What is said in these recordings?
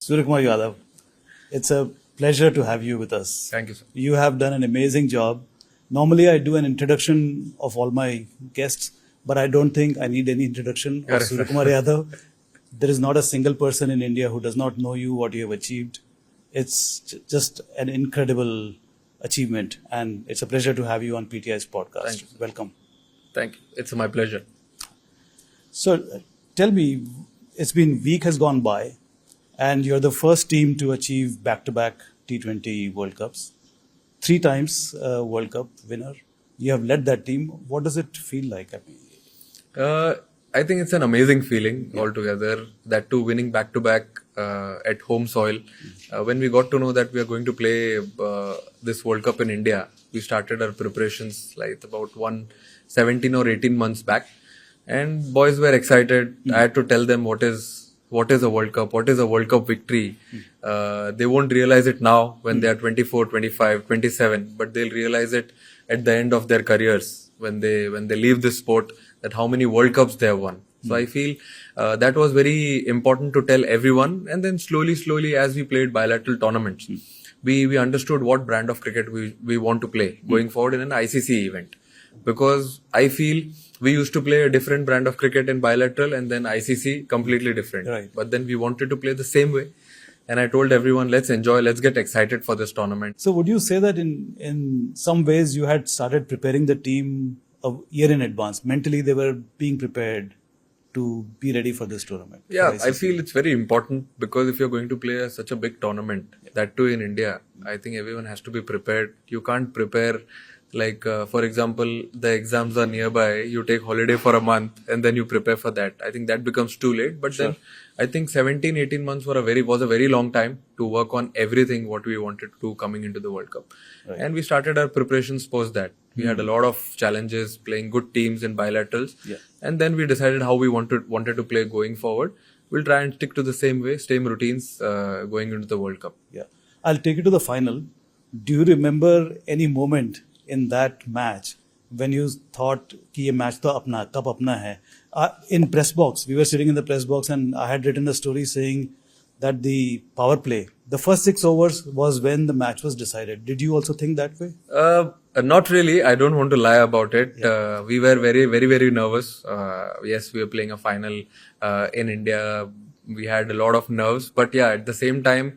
Suryakumar Yadav, it's a pleasure to have you with us. Thank you, sir. You have done an amazing job. Normally, I do an introduction of all my guests, but I don't think I need any introduction of Correct, sir. Suryakumar Yadav. There is not a single person in India who does not know you, what you have achieved. It's just an incredible achievement, and it's a pleasure to have you on PTI's podcast. Thank you. Welcome. Thank you. It's my pleasure. So, tell me, it's been week has gone by, and you're the first team to achieve back-to-back T20 World Cups. 3 times World Cup winner. You have led that team. What does it feel like? I mean, I think it's an amazing feeling altogether. That too, winning back to back at home soil. When we got to know that we are going to play this World Cup in India, we started our preparations like about 17 or 18 months back, and boys were excited. I had to tell them what is a World Cup, what is a World Cup victory. They won't realize it now when they are 24, 25, 27, but they'll realize it at the end of their careers when they leave this sport, that how many World Cups they have won. So I feel that was very important to tell everyone. And then slowly as we played bilateral tournaments, we understood what brand of cricket we want to play going forward in an ICC event. Because I feel we used to play a different brand of cricket in bilateral and then ICC completely different. Right. But then we wanted to play the same way. And I told everyone, let's enjoy, let's get excited for this tournament. so would you say that in some ways you had started preparing the team a year in advance? Mentally, they were being prepared to be ready for this tournament. Yeah, for I ICC. feel it's very important because if you're going to play such a big tournament, that too in India, I think everyone has to be prepared. You can't prepare like, for example, the exams are nearby, you take holiday for a month and then you prepare for that. I think that becomes too late. But then I think 17, 18 months was a very long time to work on everything what we wanted to do coming into the World Cup. Right. And we started our preparations post that. We had a lot of challenges playing good teams in bilaterals. Yeah. And then we decided how we wanted to play going forward. We'll try and stick to the same way, same routines going into the World Cup. Yeah. I'll take you to the final. Do you remember any moment in that match when you thought कि ये match तो अपना cup अपना है? In press box, we were sitting in the press box and I had written a story saying that the power play, the first 6 overs was when the match was decided. Did you also think that way? Not really. I don't want to lie about it. We were very nervous. Yes, we were playing a final in India. We had a lot of nerves, but yeah, at the same time,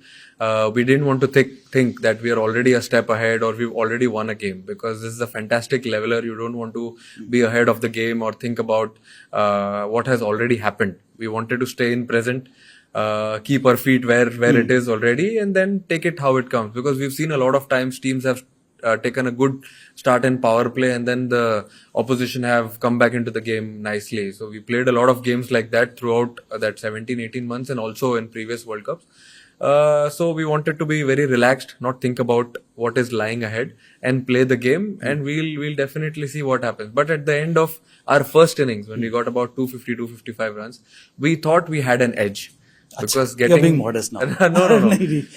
we didn't want to think that we are already a step ahead or we've already won a game, because this is a fantastic leveler. You don't want to be ahead of the game or think about what has already happened. We wanted to stay in present, keep our feet where it is already, and then take it how it comes. Because we've seen a lot of times teams have taken a good start in power play and then the opposition have come back into the game nicely. So we played a lot of games like that throughout that 17, 18 months and also in previous World Cups. So we wanted to be very relaxed, not think about what is lying ahead and play the game, and we'll definitely see what happens. But at the end of our first innings, when we got about 250, 255 runs, we thought we had an edge. Because You're being modest now. no.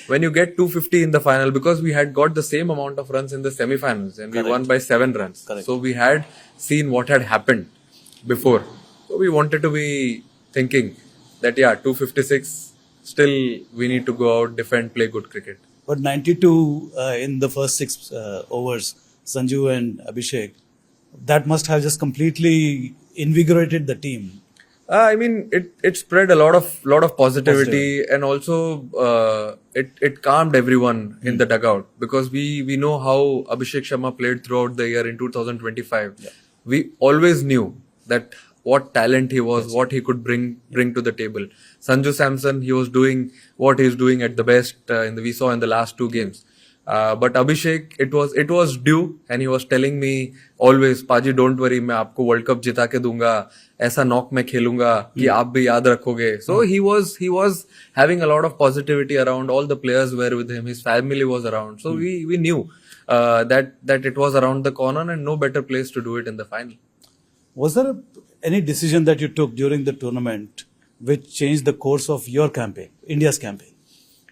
When you get 250 in the final, because we had got the same amount of runs in the semi-finals and we won by 7 runs. Correct. So we had seen what had happened before. So we wanted to be thinking that 256, still we need to go out, defend, play good cricket. But 92 in the first 6 overs, Sanju and Abhishek, that must have just completely invigorated the team. I mean, it spread a lot of positivity, and also it calmed everyone in the dugout, because we know how Abhishek Sharma played throughout the year in 2025. Yeah. We always knew that what talent he was, what he could bring to the table. Sanju Samson, he was doing what he's doing at the best we saw in the last 2 games. But Abhishek, it was due, and he was telling me always, Paji, don't worry, मैं आपको World Cup जिता के दूंगा, ऐसा knock मैं खेलूंगा कि आप भी याद रखोगे. So he was having a lot of positivity around. All the players were with him. His family was around. So we knew that it was around the corner, and no better place to do it in the final. Was there any decision that you took during the tournament which changed the course of your campaign, India's campaign?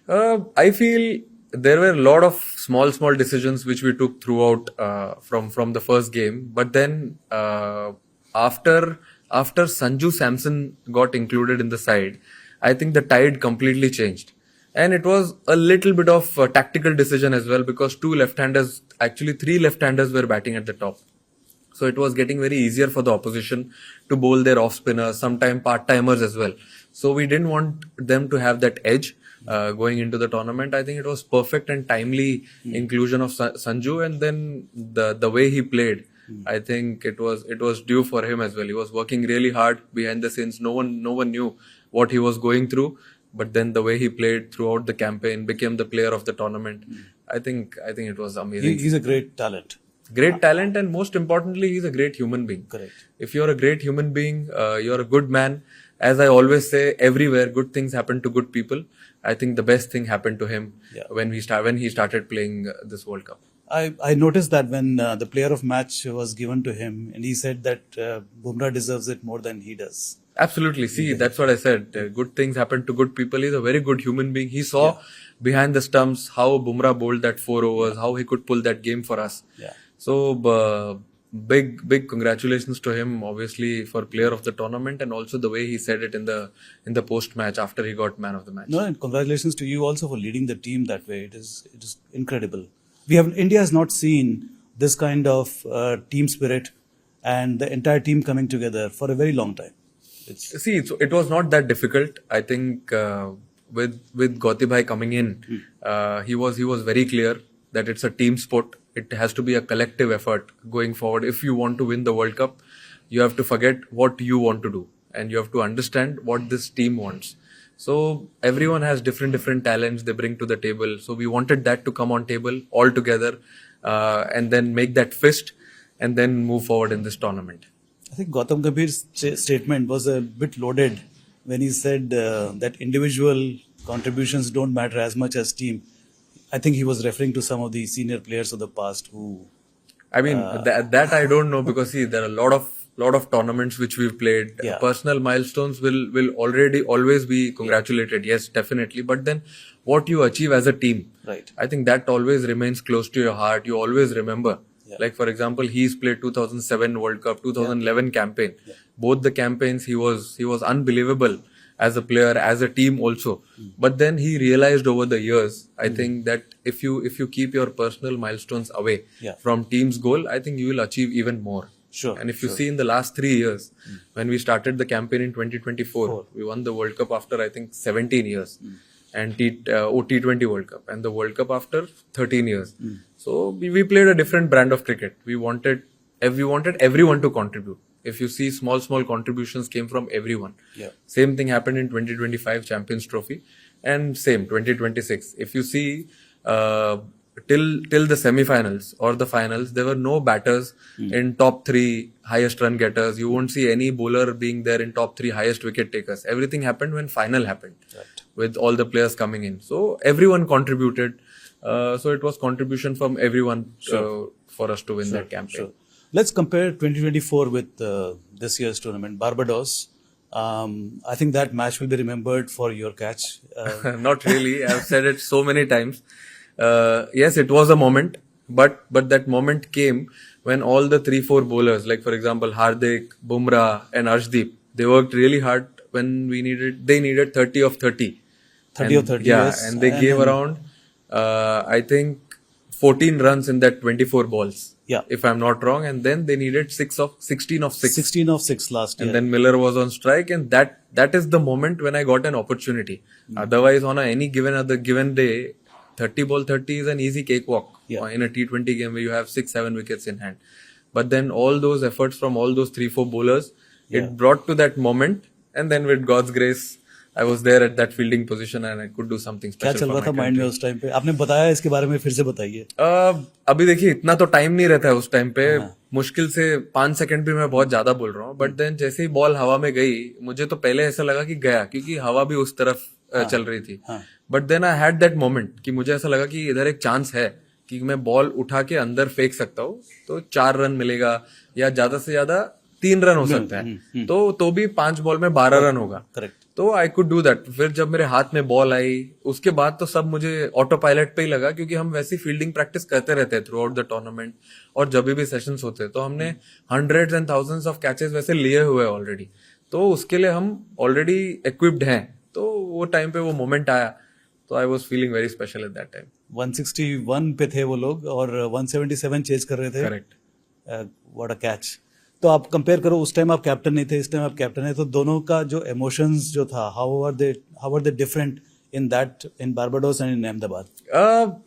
I feel there were a lot of small decisions which we took throughout from the first game. But then after Sanju Samson got included in the side, I think the tide completely changed. And it was a little bit of a tactical decision as well, because three left-handers were batting at the top. So it was getting very easier for the opposition to bowl their off spinners, sometimes part-timers as well. So we didn't want them to have that edge going into the tournament. I think it was perfect and timely inclusion of Sanju, and then the way he played. I think it was due for him as well. He was working really hard behind the scenes. No one knew what he was going through, but then the way he played throughout the campaign, became the player of the tournament. I think it was amazing. He's a great talent. Great talent, and most importantly, he's a great human being. Correct. If you're a great human being, you're a good man. As I always say, everywhere good things happen to good people. I think the best thing happened to him when he started playing this World Cup. I noticed that when the player of match was given to him, and he said that Bumrah deserves it more than he does. Absolutely. See, that's what I said. Good things happen to good people. He's a very good human being. He saw behind the stumps how Bumrah bowled that 4 overs, how he could pull that game for us. Yeah. So, big congratulations to him, obviously, for player of the tournament, and also the way he said it in the post match after he got man of the match. No, and congratulations to you also for leading the team that way. It is incredible. India has not seen this kind of team spirit and the entire team coming together for a very long time. See, it was not that difficult. I think with Gauti bhai coming in, he was very clear that it's a team sport. It has to be a collective effort going forward. If you want to win the World Cup, you have to forget what you want to do, and you have to understand what this team wants. So everyone has different talents they bring to the table. So we wanted that to come on table all together, and then make that fist, and then move forward in this tournament. I think Gautam Gambhir's statement was a bit loaded when he said that individual contributions don't matter as much as team. I think he was referring to some of the senior players of the past who. I mean, that I don't know, because see, there are a lot of tournaments which we've played. Yeah. Personal milestones will always be congratulated. Yes, definitely. But then what you achieve as a team, Right. I think that always remains close to your heart. You always remember. Yeah. Like, for example, he's played 2007 World Cup, 2011 campaign. Yeah. Both the campaigns, he was unbelievable as a player, as a team also. But then he realized over the years, I think that if you keep your personal milestones away from team's goal, I think you will achieve even more. Sure. And if you see in the last 3 years, when we started the campaign in 2024, we won the World Cup after, I think, 17 years. And T20 World Cup, and the World Cup after 13 years. So we played a different brand of cricket. We wanted everyone to contribute. If you see, small contributions came from everyone. Yeah. Same thing happened in 2025 Champions Trophy, and same 2026. If you see, till the semi-finals or the finals, there were no batters in top 3 highest run getters. You won't see any bowler being there in top 3 highest wicket takers. Everything happened when final happened, with all the players coming in. So everyone contributed. So it was contribution from everyone for us to win that campaign. Sure. Let's compare 2024 with this year's tournament, Barbados. I think that match will be remembered for your catch. Not really. I've said it so many times. Yes, it was a moment, but that moment came when all the 3-4 bowlers, like for example Hardik, Bumrah, and Arshdeep, they worked really hard when they needed 30 of 30. 30 of 30, yeah, yes. and they gave around, I think, 14 runs in that 24 balls. Yeah. If I'm not wrong. And then they needed 16 of 6. 16 of 6 last year. And then Miller was on strike, and that is the moment when I got an opportunity. Otherwise, on any given day, 30 ball 30 is an easy cakewalk in a T20 game where you have 6-7 wickets in hand. But then all those efforts from all those 3-4 bowlers, it brought to that moment, and then with God's grace, I was there at that fielding position and I could do something क्या special चल for रहा my था mind में उस time पे? आपने बताया, इसके बारे में फिर से बताइए. अभी देखिए, इतना तो टाइम नहीं रहता है उस टाइम पे. मुश्किल से 5 सेकंड भी मैं बहुत ज्यादा बोल रहा हूँ. बट देन जैसे ही बॉल हवा में गई, मुझे तो पहले ऐसा लगा कि गया, क्योंकि हवा भी उस तरफ चल रही थी. But then I had that moment कि मुझे ऐसा लगा कि इधर एक चांस है कि मैं बॉल उठा के अंदर फेंक सकता हूँ, तो 4 रन मिलेगा, या ज्यादा से ज्यादा 3 रन हो सकता है. तो भी 5 बॉल में 12 रन होगा. करेक्ट. तो आई कुड डू दैट. फिर जब मेरे हाथ में बॉल आई, उसके बाद तो सब मुझे ऑटो पायलट पे ही लगा, क्योंकि हम वैसी फील्डिंग प्रैक्टिस करते रहते हैं थ्रू आउट द टूर्नामेंट, और जब भी सेशंस होते हैं तो हमने hundreds and thousands of catches वैसे लिए हुए ऑलरेडी. तो उसके लिए हम ऑलरेडी इक्विप्ड हैं. तो वो टाइम पे वो मोमेंट आया, So I was feeling very special at that time. 161 पे थे वो लोग और 177 चेज कर रहे थे. Correct. What a catch. तो आप कंपेयर करो, उस टाइम आप कैप्टन नहीं थे, इस टाइम आप कैप्टन है, तो दोनों का जो इमोशंस जो था, how are they different in Barbados and in Ahmedabad?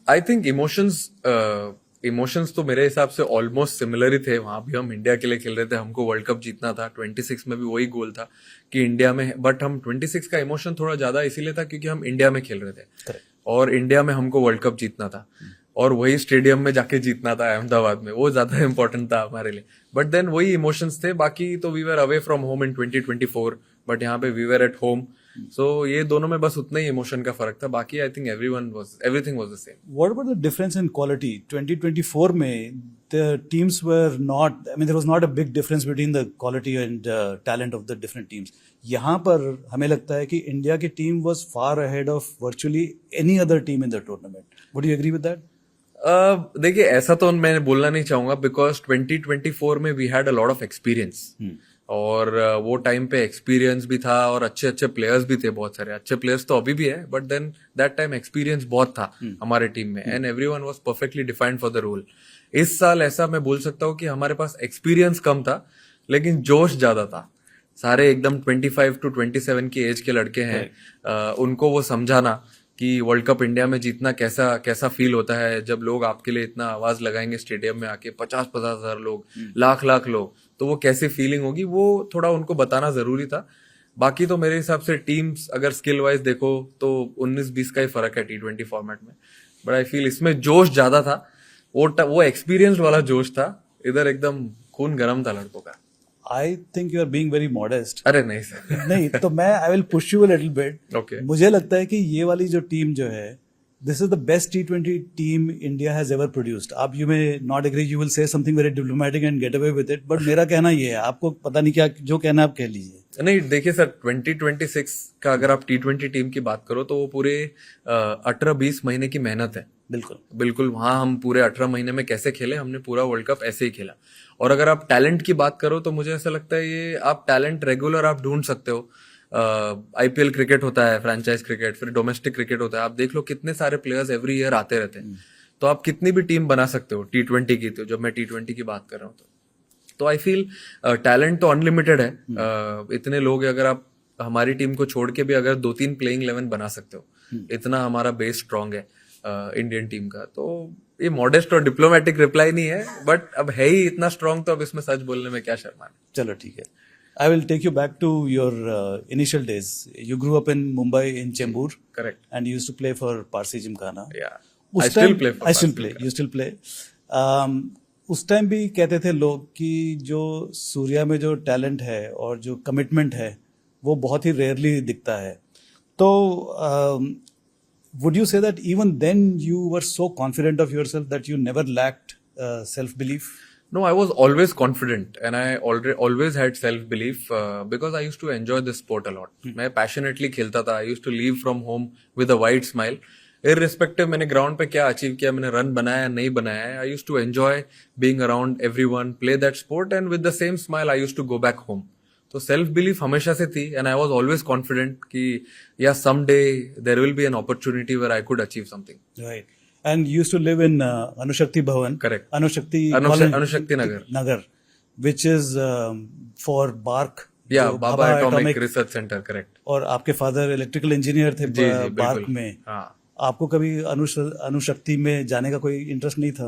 I think emotions तो मेरे हिसाब से ऑलमोस्ट सिमिलर ही थे. वहां भी हम इंडिया के लिए खेल रहे थे, हमको वर्ल्ड कप जीतना था. 26 में भी वही गोल था कि इंडिया में, बट हम 26 का इमोशन थोड़ा ज्यादा इसीलिए था क्योंकि हम इंडिया में खेल रहे थे. Correct. और इंडिया में हमको वर्ल्ड कप जीतना था और वही स्टेडियम में जाके जीतना था अहमदाबाद में, वो ज्यादा इंपॉर्टेंट था हमारे लिए. बट देन वही इमोशंस थे. बाकी तो we were away from home in 2024, but यहाँ पे we were at home. So ये दोनों में बस उतना ही इमोशन का फर्क था. बाकी आई think everything was the same. What about the difference in quality? 2024 में the teams were not, I mean there was not a big difference between the quality and talent of the different teams. यहाँ पर हमें लगता है कि India की team was far ahead of virtually any other team in the tournament. Would you agree with that? देखिए, ऐसा तो मैं बोलना नहीं चाहूंगा बिकॉज 2024 में we had a lot of experience. और वो टाइम पे एक्सपीरियंस भी था और अच्छे अच्छे प्लेयर्स भी थे. बहुत सारे अच्छे प्लेयर्स तो अभी भी है, but then that time experience बहुत था हमारे टीम में and everyone was perfectly defined for the role. इस साल ऐसा मैं बोल सकता हूँ कि हमारे पास एक्सपीरियंस कम था लेकिन जोश ज्यादा था. सारे एकदम 25 to 27 की एज के लड़के हैं. उनको वो समझाना कि वर्ल्ड कप इंडिया में जीतना कैसा फील होता है जब लोग आपके लिए इतना आवाज लगाएंगे स्टेडियम में आके, 50-50 हजार लोग, लाख लोग, तो वो कैसी फीलिंग होगी, वो थोड़ा उनको बताना जरूरी था. बाकी तो मेरे हिसाब से टीम्स अगर स्किल वाइज देखो तो 19-20 का ही फर्क है T20 फॉर्मेट में. बट आई फील इसमें जोश ज्यादा था. वो एक्सपीरियंस वाला जोश था. इधर एकदम खून गर्म था लड़कों का. I think you are being very modest. अरे नहीं सर. नहीं तो मैं I will push you a little bit. Okay. मुझे लगता है कि ये वाली जो टीम जो है, this is the best T20 team India has ever produced. आप you may not agree, you will say something very diplomatic and get away with it, but मेरा कहना ये है, आपको पता नहीं क्या जो कहना आप कह लीजिए. नहीं देखिए सर, 2026 का अगर आप T20 टीम की बात करो तो वो पूरे 18-20 महीने की मेहनत है. बिल्कुल वहां हम पूरे 18 महीने में कैसे खेले, हमने पूरा वर्ल्ड कप ऐसे ही खेला. और अगर आप टैलेंट की बात करो तो मुझे ऐसा लगता है ये आप टैलेंट रेगुलर आप ढूंढ सकते हो. IPL क्रिकेट होता है, फ्रेंचाइज क्रिकेट, फिर डोमेस्टिक क्रिकेट होता है. आप देख लो कितने सारे प्लेयर्स एवरी ईयर आते रहते हैं. तो आप कितनी भी टीम बना सकते हो T20 की. तो जब मैं T20 की बात कर रहा हूँ तो आई फील टैलेंट तो अनलिमिटेड है. इतने लोग हैं, अगर आप हमारी टीम को छोड़ के भी अगर 2-3 प्लेइंग 11 बना सकते हो, इतना हमारा बेस स्ट्रांग है इंडियन टीम का. तो ये मॉडेस्ट और डिप्लोमेटिक रिप्लाई नहीं है, बट अब है ही इतना स्ट्रांग, तो अब इसमें सच बोलने में क्या शर्मा है. चलो ठीक है. I will take you back to your initial days. You grew up in Mumbai in Chembur. Correct. And you used to play for Parsi Gymkhana. Yeah. I still play for I still Parsi play. Gymkhana. You still play. उस time भी कहते थे लोग कि जो सूर्या में जो talent है और जो कमिटमेंट है वो बहुत ही रेयरली दिखता है. तो would you say that even then you were so confident of yourself that you never lacked self-belief? No, I was always confident and I always had self-belief because I used to enjoy this sport a lot. मैं passionately खेलता था. I used to leave from home with a wide smile. Irrespective मैंने ground पे क्या achieve किया, मैंने run बनाया या नहीं बनाया, I used to enjoy being around everyone, play that sport, and with the same smile I used to go back home. तो सेल्फ बिलीफ हमेशा से थी and I was always confident कि yeah someday there will be an opportunity where I could achieve something. Right. And you used to live in Anushakti Bhavan. Correct. Anushakti Nagar which is for BARC. Yeah Bhabha atomic research centre. Correct. और आपके father electrical engineer थे BARC में. हाँ. आपको कभी अनुशक्ति में जाने का कोई इंटरेस्ट नहीं था?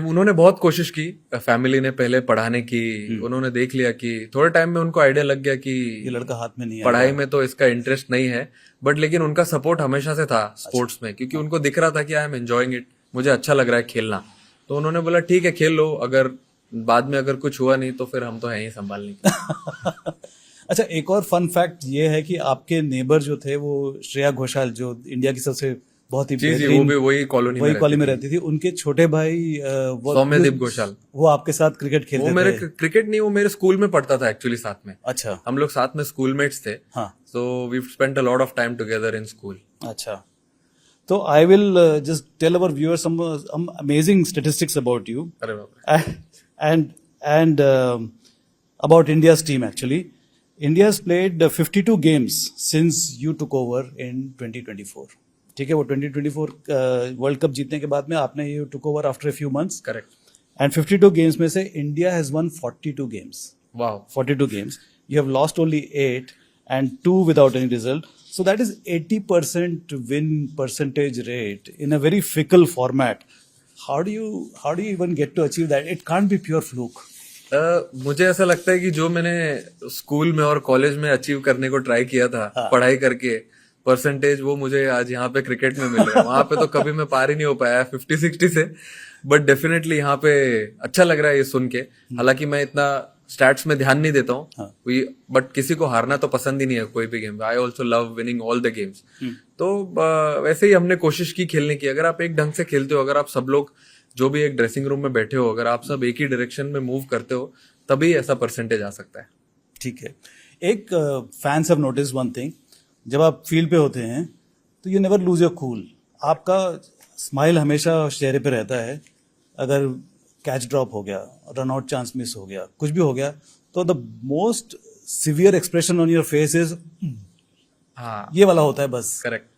उन्होंने बहुत कोशिश की, फैमिली ने पहले पढ़ाने की. उन्होंने देख लिया कि थोड़े टाइम में उनको आइडिया लग गया कि ये लड़का हाथ में नहीं है, पढ़ाई में तो इसका इंटरेस्ट नहीं है. बट लेकिन उनका सपोर्ट हमेशा से था स्पोर्ट्स में, क्योंकि उनको दिख रहा था कि आई एम एंजॉयिंग इट, मुझे अच्छा लग रहा है खेलना. तो उन्होंने बोला ठीक है खेल लो, अगर बाद में अगर कुछ हुआ नहीं तो फिर हम तो हैं ही संभालने के. अच्छा, एक और फन फैक्ट ये है कि आपके नेबर जो थे वो श्रेया घोषाल, जो इंडिया की सबसे बहुत ही वो भी वही कॉलोनी में रहती थी. उनके छोटे भाई सौम्यदीप घोषाल, वो आपके साथ क्रिकेट खेलते थे? वो मेरे क्रिकेट नहीं, वो मेरे स्कूल में पढ़ता था एक्चुअली साथ में. अच्छा. हम लोग साथ में स्कूलमेट्स थे. हाँ. So we spent a lot of time together in school. अच्छा. तो I will just tell our viewers some amazing statistics about you and about India's team. Actually India has played 52 games since you took over in 2024. ठीक है, वो 2024 world cup जीतने के बाद में आपने you took over after a few months, correct. And 52 games में से India has one 42 games. Wow. 42 games. You have lost only 8 and 2 without any result. So that is 80% win percentage rate in a very fickle format. How do you even get to achieve that? It can't be pure fluke. मुझे ऐसा लगता है कि जो मैंने school में और college में अचीव करने को ट्राई किया था पढ़ाई करके, परसेंटेज वो मुझे आज यहाँ पे क्रिकेट में मिल रहा है. वहां पे तो कभी मैं पार ही नहीं हो पाया 50-60 से. बट डेफिनेटली यहाँ पे अच्छा लग रहा है ये सुन के. हालांकि मैं इतना स्टैट्स में ध्यान नहीं देता हूँ, बट किसी को हारना तो पसंद ही नहीं है कोई भी game. I also love winning all the games. तो वैसे ही हमने कोशिश की खेलने की. अगर आप एक ढंग से खेलते हो, अगर आप सब लोग जो भी एक ड्रेसिंग रूम में बैठे हो, अगर आप सब एक ही डायरेक्शन में मूव करते हो, तभी ऐसा परसेंटेज आ सकता है. ठीक है. एक fans have notice one thing, जब आप फील्ड पे होते हैं तो you never lose your cool. आपका स्माइल हमेशा चेहरे पे रहता है. अगर कैच ड्रॉप हो गया, रन आउट चांस मिस हो गया, कुछ भी हो गया, तो the most severe expression on your face is हाँ, ये वाला होता है बस. करेक्ट.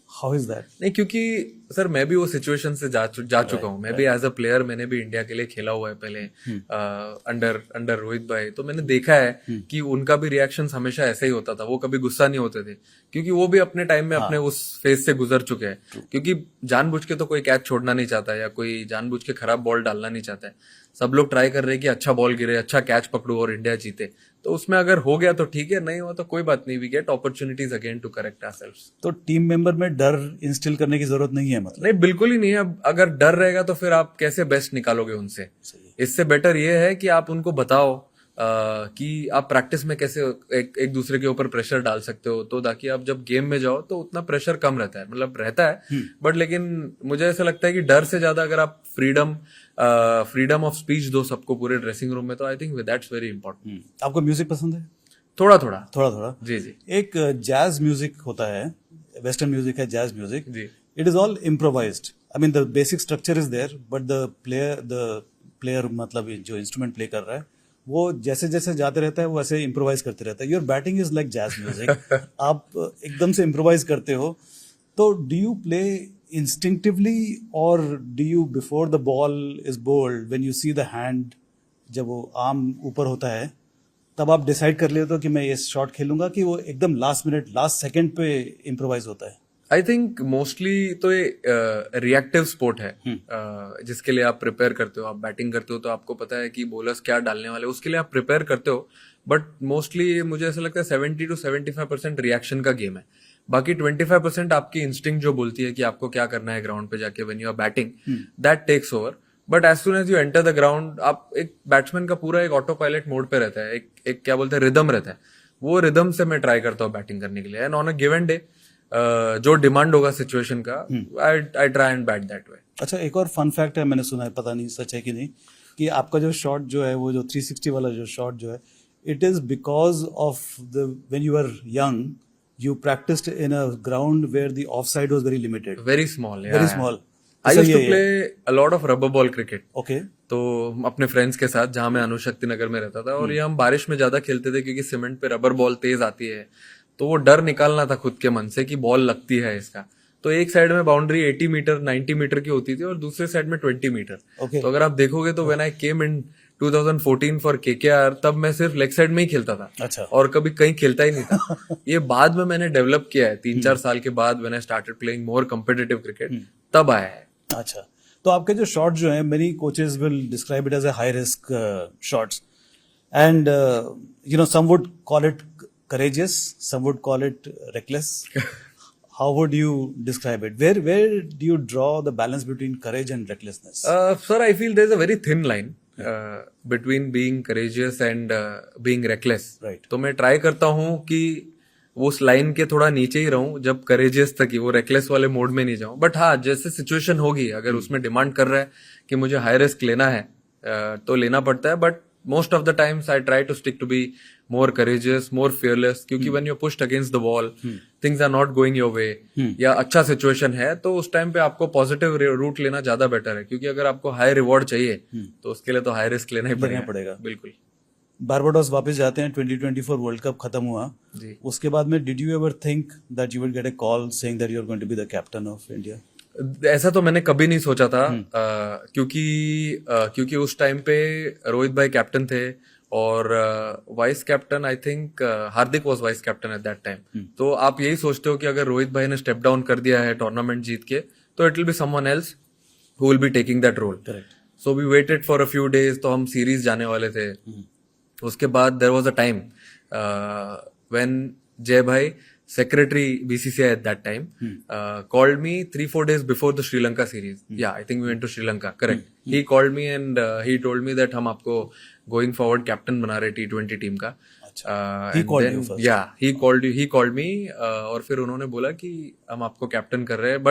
How is that? नहीं, क्योंकि सर मैं भी वो सिचुएशन से जा चुका हूँ. मैं भी एज अ प्लेयर मैंने भी इंडिया के लिए खेला हुआ है पहले, अंडर रोहित भाई. तो मैंने देखा है कि उनका भी रिएक्शंस हमेशा ऐसा ही होता था. वो कभी गुस्सा नहीं होते थे, क्योंकि वो भी अपने टाइम में अपने उस फेज से गुजर चुके हैं. क्योंकि जानबूझ के तो कोई कैच छोड़ना नहीं चाहता है, या कोई जानबूझ के खराब बॉल डालना नहीं चाहता है. सब लोग ट्राई कर रहे हैं कि अच्छा बॉल गिरे, अच्छा कैच पकड़ो और इंडिया जीते. तो उसमें अगर हो गया तो ठीक है, नहीं हुआ तो कोई बात नहीं. We get opportunities again to correct ourselves. तो टीम मेंबर में डर इंस्टिल करने की जरूरत नहीं है मतलब? नहीं, बिल्कुल ही नहीं है. अब अगर डर रहेगा तो फिर आप कैसे बेस्ट निकालोगे उनसे? इससे बेटर ये है कि आप उनको बताओ कि आप प्रैक्टिस में कैसे एक दूसरे के ऊपर प्रेशर डाल सकते हो, तो ताकि आप जब गेम में जाओ तो उतना प्रेशर कम रहता है. मतलब रहता है, बट लेकिन मुझे ऐसा लगता है कि डर से ज्यादा अगर आप फ्रीडम ऑफ स्पीच दो सबको पूरे ड्रेसिंग रूम में, तो I think that's very important. आपको म्यूजिक पसंद है? थोड़ा थोड़ा. थोड़ा थोड़ा. जी जी. एक जैज म्यूजिक होता है, वेस्टर्न म्यूजिक है जैज म्यूजिक. जी. It is all improvised. I mean the basic structure is there, but the player मतलब जो इंस्ट्रूमेंट प्ले कर रहा है वो जैसे जैसे जाते रहता है वो ऐसे इम्प्रोवाइज करते रहता है. Your batting is like jazz music. आप एकदम से इम्प्रोवाइज करते हो. तो डू यू प्ले इंस्टिंक्टिवली और do you before the ball is bowled, when you see the hand, जब वो आर्म ऊपर होता है, तब आप डिसाइड कर लेते हो कि मैं ये शॉट खेलूंगा, कि वो एकदम लास्ट मिनट लास्ट सेकंड पे इम्प्रोवाइज होता है? आई थिंक मोस्टली तो ये रिएक्टिव स्पोर्ट है, जिसके लिए आप प्रिपेयर करते हो. आप बैटिंग करते हो तो आपको पता है कि बॉलर्स क्या डालने वाले, उसके लिए आप प्रिपेयर करते हो. बट मोस्टली मुझे ऐसा लगता है 70 to 75% रिएक्शन का गेम है. बाकी 25% आपकी इंस्टिंक्ट जो बोलती है कि आपको क्या करना है ग्राउंड पे जाके when you are batting, that takes over. But as soon as you enter the ground, आप एक बैट्समैन का पूरा एक ऑटो पायलट मोड पे रहता है. एक क्या बोलते हैं, रिदम रहता है. वो रिदम से मैं ट्राई करता हूँ बैटिंग करने के लिए. And on a given day जो डिमांड होगा सिचुएशन का, I try and bat that way. अच्छा, एक और फन फैक्ट है, मैंने सुना है, पता नहीं सच है कि नहीं, कि आपका जो शॉट जो है, वो जो 360 वाला जो शॉट जो है, it is because of the when you are young you practiced in a ground where the offside was very limited, very small. Very small. I used to play a lot of rubber ball cricket. Okay. तो अपने friends के साथ, जहाँ मैं अनुशक्ति नगर में रहता था, और ये हम बारिश में ज्यादा खेलते थे क्योंकि सीमेंट पे रबर बॉल तेज आती है. तो वो डर निकालना था खुद के मन से कि बॉल लगती है इसका. तो एक साइड में बाउंड्री 80 मीटर 90 मीटर की होती थी और दूसरे साइड में 20 मीटर. Okay. तो अगर आप देखोगे तो when I came in 2014 for KKR, तब मैं सिर्फ लेग साइड में ही खेलता था. अच्छा. और कभी कहीं खेलता ही नहीं था. ये बाद में मैंने डेवलप किया है 3-4 साल के बाद, when I started playing more competitive cricket, तब आया है. अच्छा, तो आपके जो शॉट जो है, many coaches will describe it as a high risk shots, and you know some would call it courageous, some would call it reckless. How would you describe it? Where do you draw the balance between courage and recklessness? Sir, I feel there's a very thin line between being courageous and being reckless. Right. तो मैं try करता हूँ कि वो उस line के थोड़ा नीचे ही रहूं, जब करेजियस तक ही, वो रेकलेस वाले मोड में नहीं जाऊं. बट हाँ, जैसे सिचुएशन होगी, अगर उसमें डिमांड कर रहा है कि मुझे हाई रिस्क लेना है, तो लेना पड़ता है. But most of the times I try to stick to be more courageous, more fearless, क्योंकि when you're pushed against the wall, things are not going your way, या अच्छा सिचुएशन है, तो उस टाइम पे आपको पॉजिटिव रूट लेना ज्यादा बेटर है. क्योंकि अगर आपको हाई रिवॉर्ड चाहिए तो उसके लिए तो हाई रिस्क लेना ही पड़ेगा. पड़ेगा. बिल्कुल. बारबाडोस वापस जाते हैं, 2024 वर्ल्ड कप खत्म हुआ जी। उसके बाद में did you ever think that you will get a call saying that you are going to be the captain of India? ऐसा तो मैंने कभी नहीं सोचा था, क्योंकि उस टाइम पे रोहित भाई कैप्टन थे और vice captain I think Hardik was vice captain eight that time. तो आप यही सोचते हो कि अगर रोहित भाई ने स्टेप डाउन कर दिया है टूर्नामेंट जीत के, तो it will be someone else who will be taking that role. Correct. So we waited for a few days, तो हम सीरीज जाने वाले थे। उसके बाद there was a time when Jay भाई, secretary BCCI at that time, called me 3-4 days before the Sri Lanka series. Yeah, I think we went to Sri Lanka. Correct. He called me and he told me that हम आपको going forward captain बना रहे T20 team का. He called you first. Yeah, he called me और फिर उन्होंने बोला कि हम आपको कैप्टन कर रहे हैं,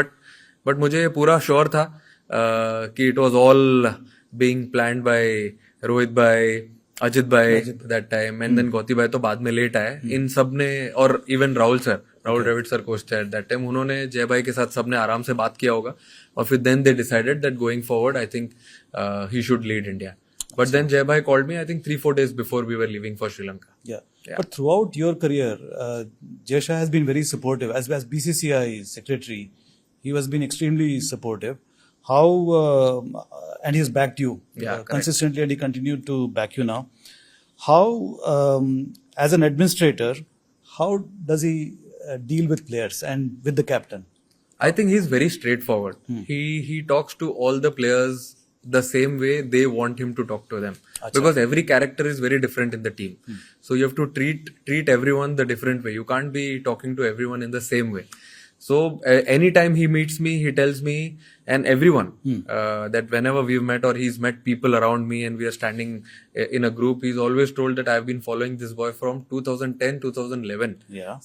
but मुझे पूरा श्योर था कि it was all being planned by Rohit भाई, अजित भाई that time, and then Gauti भाई तो बाद में लेट आए। इन सब ने, और even Rahul Dravid sir coach थे एट दैट टाइम, उन्होंने जय भाई के साथ सबने आराम से बात किया होगा और फिर then they decided that going forward I think he should lead India. But then Jay भाई called me I think 3-4 days before we were leaving for Sri Lanka. Yeah. But throughout your career, Jay Shah has been very supportive. As BCCI secretary, he has been extremely supportive. How and he has backed you consistently, and he continued to back you now. How, as an administrator, how does he deal with players and with the captain? I think he's very straightforward. He talks to all the players the same way they want him to talk to them. Because every character is very different in the team. So you have to treat everyone the different way. You can't be talking to everyone in the same way. So anytime he meets me, he tells me and everyone that whenever we've met or he's met people around me and we are standing in a group, he's always told that I've been following this boy from 2010, 2011,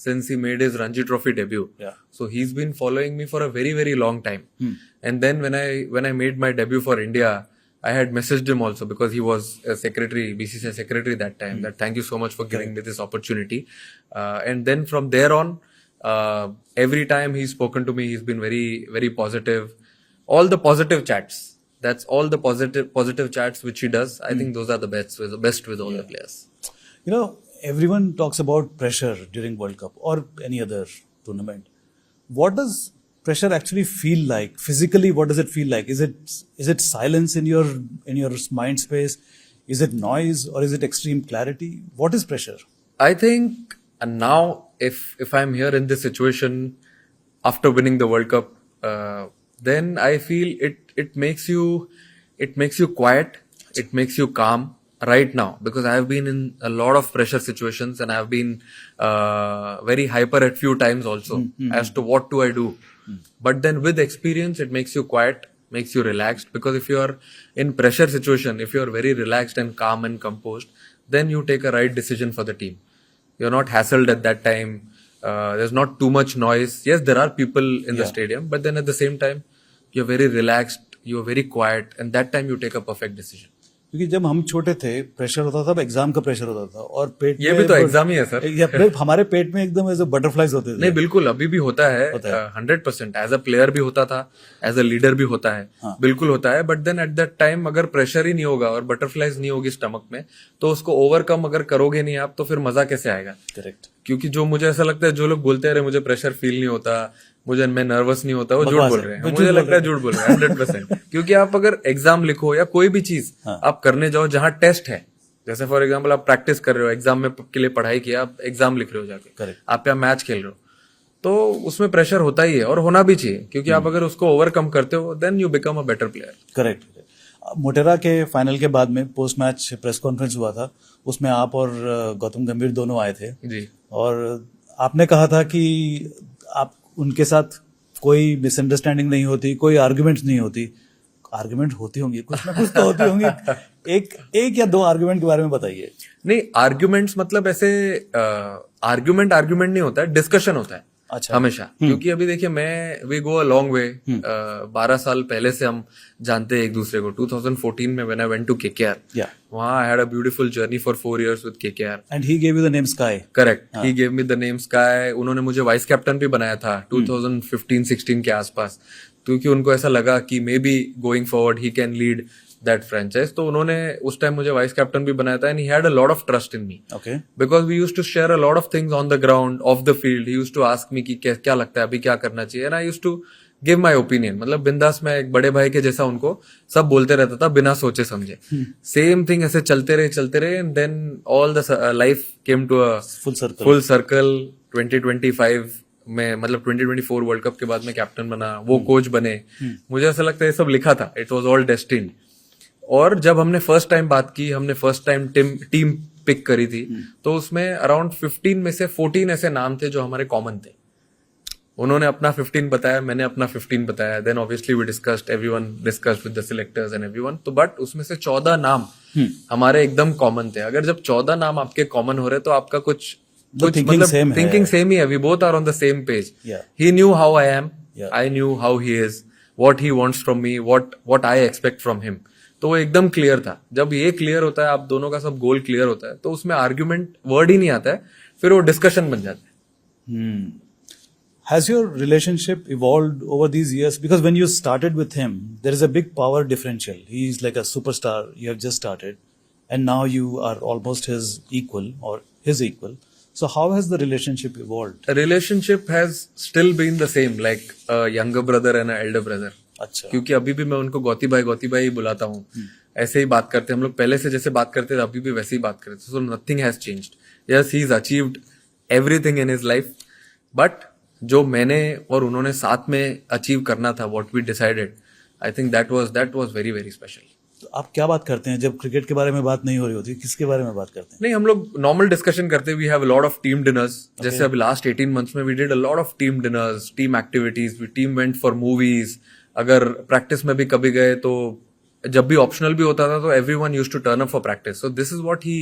since he made his Ranji Trophy debut. So he's been following me for a very, very long time. And then when I made my debut for India, I had messaged him also because he was a secretary, BCCI secretary that time, that thank you so much for giving me this opportunity. And then from there on, every time he's spoken to me, he's been very, very positive. All the positive chats. That's all the positive chats which he does. I think those are the best with all the players. You know, everyone talks about pressure during World Cup or any other tournament. What does pressure actually feel like? Physically, what does it feel like? Is it silence in your mind space? Is it noise or is it extreme clarity? What is pressure? I think now if I'm here in this situation after winning the World Cup, then I feel it makes you quiet, it makes you calm right now, because I have been in a lot of pressure situations and I have been very hyper at few times also as to what do I do. But then with experience, it makes you quiet, makes you relaxed, because if you are in pressure situation, if you are very relaxed and calm and composed, then you take a right decision for the team. You're not hassled at that time. There's not too much noise. Yes, there are people in the stadium, but then at the same time, you're very relaxed, you're very quiet, and that time you take a perfect decision. क्योंकि जब हम छोटे थे pressure होता था, exam का pressure होता था और पेट ये भी तो एग्जाम ही है सर। या फिर हमारे पेट में एकदम ऐसे बटरफ्लाइज होते थे। नहीं, बिल्कुल अभी भी होता है 100%। एज अ प्लेयर भी होता था, एज अ लीडर भी होता है, बिल्कुल होता है। But then at that time अगर प्रेशर ही नहीं होगा और बटरफ्लाइज नहीं होगी स्टमक में, तो उसको ओवरकम अगर करोगे नहीं आप, तो फिर मजा कैसे आएगा? करेक्ट। क्योंकि जो मुझे ऐसा लगता है, जो लोग बोलते हैं मुझे प्रेशर फील नहीं होता, मैं नर्वस नहीं होता, वो झूठ बोल रहे हैं। मुझे लगता है झूठ बोल रहे हैं 100%। क्योंकि आप अगर एग्जाम लिखो या कोई भी चीज आप करने जाओ जहां टेस्ट है, जैसे फॉर एग्जाम्पल आप प्रैक्टिस कर रहे हो, एग्जाम में के लिए पढ़ाई किया, आप एग्जाम लिख रहे हो जाके, आप या मैच खेल रहे हो, तो उसमें प्रेशर होता ही है और होना भी चाहिए, क्योंकि आप अगर उसको ओवरकम करते हो then you become a better player. Correct. Motera के फाइनल के बाद में पोस्ट मैच प्रेस कॉन्फ्रेंस हुआ था, उसमें आप और गौतम गंभीर दोनों आए थे जी, और आपने कहा था कि आप उनके साथ कोई मिसअंडरस्टैंडिंग नहीं होती, कोई आर्गुमेंट्स नहीं होती। आर्गुमेंट होती होंगी, कुछ ना कुछ तो होती होंगी। एक या दो आर्गुमेंट के बारे में बताइए। नहीं, आर्गुमेंट्स मतलब ऐसे आर्गुमेंट नहीं होता है, डिस्कशन होता है। अच्छा। हमेशा। क्योंकि अभी देखिए वी गो अ लॉन्ग वे। 12 साल पहले से हम जानते हैं एक दूसरे को। 2014 में when I went to KKR, वहाँ I had a beautiful journey for 4 years with KKR. And he gave you the name Sky. Correct. He gave me the name Sky. उन्होंने मुझे वाइस कैप्टन भी बनाया था 2015-16 के आसपास, क्योंकि उनको ऐसा लगा कि may be going forward he can lead that franchise. तो उन्होंने उस टाइम मुझे वाइस कैप्टन भी बनाया था. And he had a lot of trust in me Okay. Because we used to share a lot of things on the ground, off the field. He used to ask me कि क्या लगता है अभी क्या करना चाहिए. And I used to give my opinion. मतलब बिंदास मैं एक बड़े भाई के जैसा उनको सब बोलते रहता था बिना सोचे समझे. सेम थिंग ऐसे चलते रहे and then all the life came to a Full circle. Circle. 2025 में मतलब 2024 वर्ल्ड कप के बाद मैं कैप्टन बना, वो कोच बने. मुझे ऐसा लगता है ये सब लिखा था. It was all destined. और जब हमने फर्स्ट टाइम बात की, हमने फर्स्ट टाइम टीम पिक करी थी, तो उसमें अराउंड 15 में से 14 ऐसे नाम थे जो हमारे कॉमन थे. उन्होंने अपना 15 बताया, मैंने अपना 15 बताया. Then obviously we discussed, everyone discussed with the selectors and everyone. तो बट उसमें से 14 नाम हमारे एकदम कॉमन थे. अगर जब 14 नाम आपके कॉमन हो रहे तो आपका कुछ thinking same है. थिंकिंग सेम ही है. We both are on the same page. Yeah. He knew how I am, Yeah. I knew how he is, what he wants from me, what I expect from him. तो वो एकदम clear था. जब ये clear होता है, आप दोनों का सब गोल क्लियर होता है, तो उसमें आर्ग्यूमेंट वर्ड ही नहीं आता है, फिर वो डिस्कशन बन जाता है. Has your relationship evolved over these years? Because when you started with him, there is a big power differential. He is like a superstar. You have just started, and now you are almost his equal or his equal. So how has the relationship evolved? A relationship has still been the same, like a younger brother and an elder brother. अच्छा. क्योंकि अभी भी मैं उनको गौती भाई ही बुलाता हूँ. ऐसे ही बात करते हैं हम लोग. पहले से जैसे बात करते थे अभी भी वैसे ही बात करते हैं. So nothing has changed. Yes, he is achieved everything in his life, but जो मैंने और उन्होंने साथ में अचीव करना था, what we decided, I think that was very very special. तो आप क्या बात करते हैं जब क्रिकेट के बारे में बात नहीं हो रही होती? किसके बारे में बात करते हैं? नहीं, हम लोग नॉर्मल डिस्कशन करते. We have a lot of team dinners. जैसे अभी लास्ट 18 मंथ्स में we did a lot of team dinners, team activities. We team went for movies. अगर प्रैक्टिस में भी कभी गए तो जब भी ऑप्शनल भी होता था तो everyone used to turn up for practice. So this is what he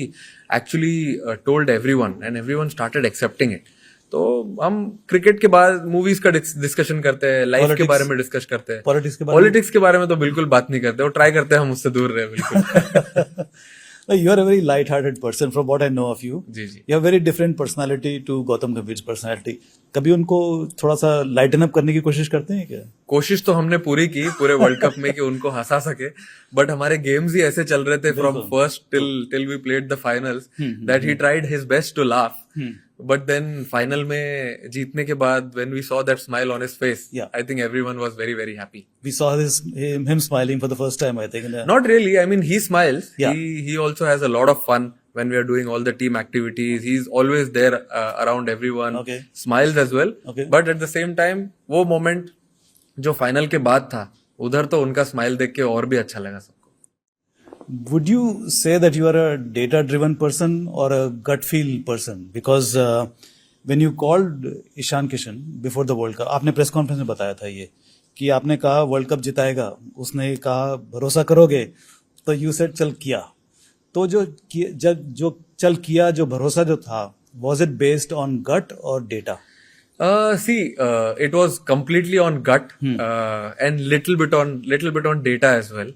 actually told everyone and everyone started accepting it. तो हम क्रिकेट के बाद मूवीज का डिस्कशन करते हैं, लाइफ के बारे में डिस्कस करते हैं. पॉलिटिक्स के बारे में तो बिल्कुल बात नहीं करते. और ट्राई करते हैं हम उससे दूर रहे बिल्कुल. You are a very light-hearted person from what I know of you. Ji ji. You have very different personality to Gautam Gambhir's personality. कभी उनको थोड़ा सा लाइटन अप करने की कोशिश करते हैं क्या? कोशिश तो हमने पूरी की पूरे वर्ल्ड कप में कि उनको हंसा सके, बट हमारे गेम्स ही ऐसे चल रहे थे from first till we played the finals that he tried his best to laugh. But then final में जीतने के बाद when we saw that smile on his face, Yeah. I think everyone was very very happy. We saw him smiling for the first time, I think. Not really. I mean, he smiles. Yeah. He also has a lot of fun when we are doing all the team activities. He's always there around everyone. Okay. Smiles as well. Okay. But at the same time, वो moment जो final के बाद था, उधर तो उनका smile देख के और भी अच्छा लगा सबको. Would you say that you are a data-driven person or a gut feel person? Because when you called Ishan Kishan before the World Cup, आपने प्रेस कॉन्फ्रेंस में बताया था ये कि आपने कहा वर्ल्ड कप जिताएगा, उसने कहा भरोसा करोगे, तो यू सेड चल किया. तो जो चल किया, जो भरोसा जो था, was it based on gut or data? It was completely on gut and little bit on data as well.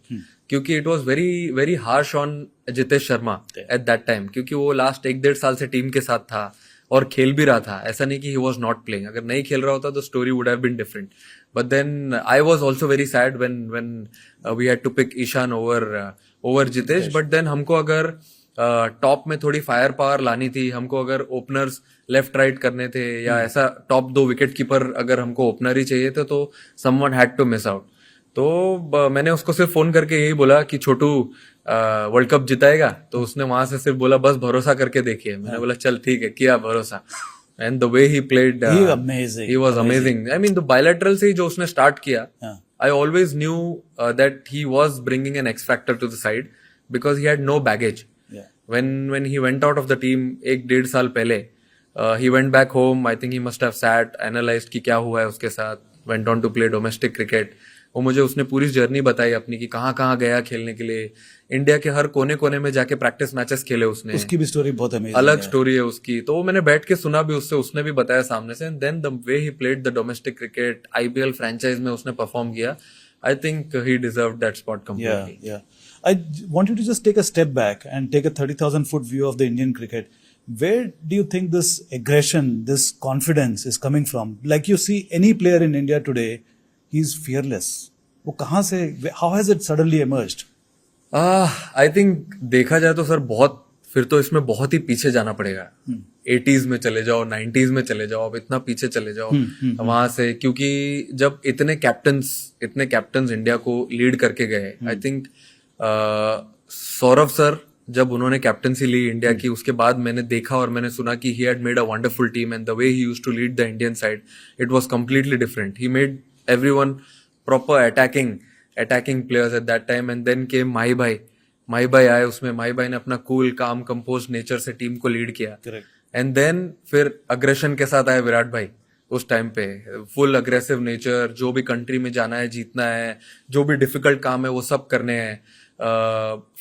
क्योंकि it was very very harsh on Jitesh Sharma eight that time, क्योंकि वो लास्ट 1-1.5 साल से टीम के साथ था और खेल भी रहा था. ऐसा नहीं कि ही वॉज नॉट प्लेइंग. अगर नहीं खेल रहा होता तो story would have been different. But then I was also very sad when we had to pick Ishan over Jitesh. But then हमको अगर टॉप में थोड़ी फायर पावर लानी थी, हमको अगर ओपनर्स लेफ्ट राइट करने थे, या ऐसा टॉप 2 विकेट कीपर अगर हमको ओपनर ही चाहिए थे, तो someone had to miss out. तो मैंने उसको सिर्फ फोन करके यही बोला कि छोटू वर्ल्ड कप जिताएगा. तो उसने वहां से सिर्फ बोला बस भरोसा करके देखिए. मैंने बोला चल ठीक है, किया भरोसा. And the way he played, he was amazing. I mean the bilateral से जो उसने स्टार्ट किया, I always knew that he was bringing an X factor to the side because he had no baggage. when he went out of the team 1-1.5 साल पहले, he went back home. I think he must have sat, analyzed कि क्या हुआ है उसके साथ, went on to play domestic cricket. वो मुझे उसने पूरी जर्नी बताई अपनी कि कहाँ कहाँ गया खेलने के लिए. इंडिया के हर कोने कोने में जाके प्रैक्टिस मैचेस खेले उसने. उसकी भी स्टोरी बहुत अमेजिंग अलग स्टोरी है उसकी. तो मैंने बैठ के सुना भी उससे, उसने भी बताया सामने से. And then the way he played the domestic cricket, IPL franchise में उसने परफॉर्म किया. I think he deserved that spot completely. Yeah. I want you to just take a step back and take a 30,000 foot view of the Indian cricket. Where do you think this aggression, this confidence is coming from? Like you see any player in India today, he's fearless. वो कहाँ से, how has it suddenly emerged? I think देखा जाए तो sir बहुत फिर तो इसमें बहुत ही पीछे जाना पड़ेगा. 80s में चले जाओ, 90s में चले जाओ, अब इतना पीछे चले जाओ वहां से, क्योंकि जब इतने कैप्टन्स इंडिया को लीड करके गए. आई थिंक सौरभ सर जब उन्होंने कैप्टनसी ली इंडिया की, उसके बाद मैंने देखा और मैंने सुना कि he had made a wonderful team and the way he used to lead the Indian side, it was completely different. He made everyone proper attacking players at that time. And then came Mahi भाई आए उसमें. माही भाई ने अपना cool काम compose nature से team को lead किया. एंड देन फिर अग्रेशन के साथ आए विराट भाई उस टाइम पे. फुल अग्रेसिव नेचर, जो भी कंट्री में जाना है, जीतना है, जो भी डिफिकल्ट काम है वो सब करने हैं.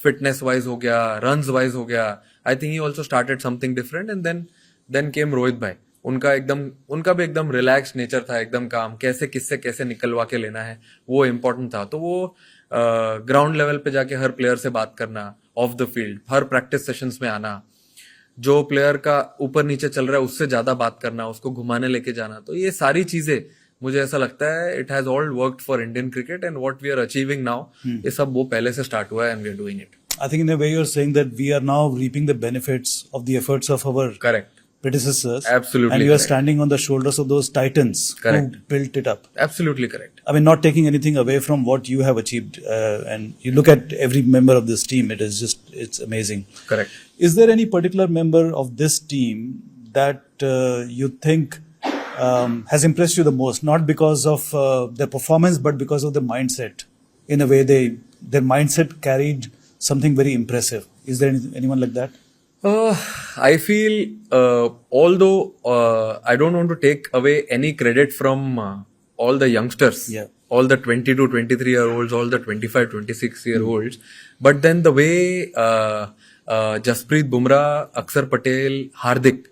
फिटनेस वाइज हो गया, रन्स वाइज हो गया. I think he also started something different. And then came Rohit भाई. उनका भी एकदम रिलैक्स नेचर था, एकदम काम, कैसे निकलवा के लेना है वो इम्पोर्टेंट था. तो वो ग्राउंड लेवल पे जाके हर प्लेयर से बात करना, of the field her practice sessions में आना, जो प्लेयर का ऊपर नीचे चल रहा है उससे ज्यादा बात करना, उसको घुमाने लेके जाना. तो ये सारी चीजें मुझे ऐसा लगता है it has all worked for Indian cricket and what we are achieving now, ये सब वो पहले से स्टार्ट हुआ है and we are doing it. I think in a way you're saying that we are now reaping the benefits of the efforts of our Correct. predecessors. Absolutely And you are correct. standing on the shoulders of those titans Correct. who built it up. Absolutely correct. I mean, not taking anything away from what you have achieved. And you look at every member of this team, it's amazing. Correct. Is there any particular member of this team that you think has impressed you the most? Not because of their performance, but because of the mindset. In a way, their mindset carried something very impressive. Is there anyone like that? I feel, although I don't want to take away any credit from all the youngsters, Yeah. all the 20 to 23-year-olds, all the 25, 26-year-olds, but then the way Jasprit Bumrah, Akshar Patel, Hardik,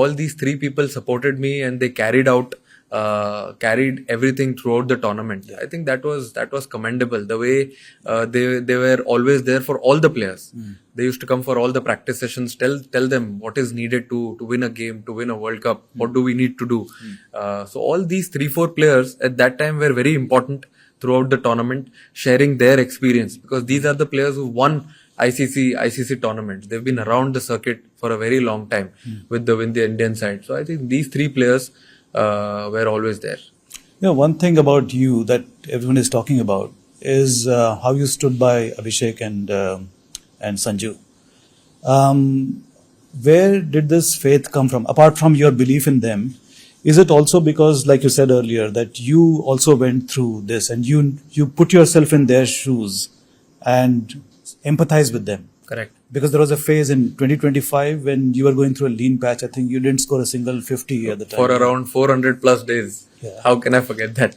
all these three people supported me and they carried everything throughout the tournament. I think that was commendable. The way they were always there for all the players. They used to come for all the practice sessions, tell them what is needed to win a game, to win a World Cup. What do we need to do? So all these 3-4 players at that time were very important throughout the tournament, sharing their experience, because these are the players who won ICC tournaments. They've been around the circuit for a very long time with the Indian side. So I think these three players were always there. You know, one thing about you that everyone is talking about is how you stood by Abhishek and Sanju. Where did this faith come from? Apart from your belief in them, is it also because, like you said earlier, that you also went through this and you put yourself in their shoes and empathize with them? Correct. Because there was a phase in 2025 when you were going through a lean patch. I think you didn't score a single 50 at the time. For around 400 plus days. Yeah. How can I forget that?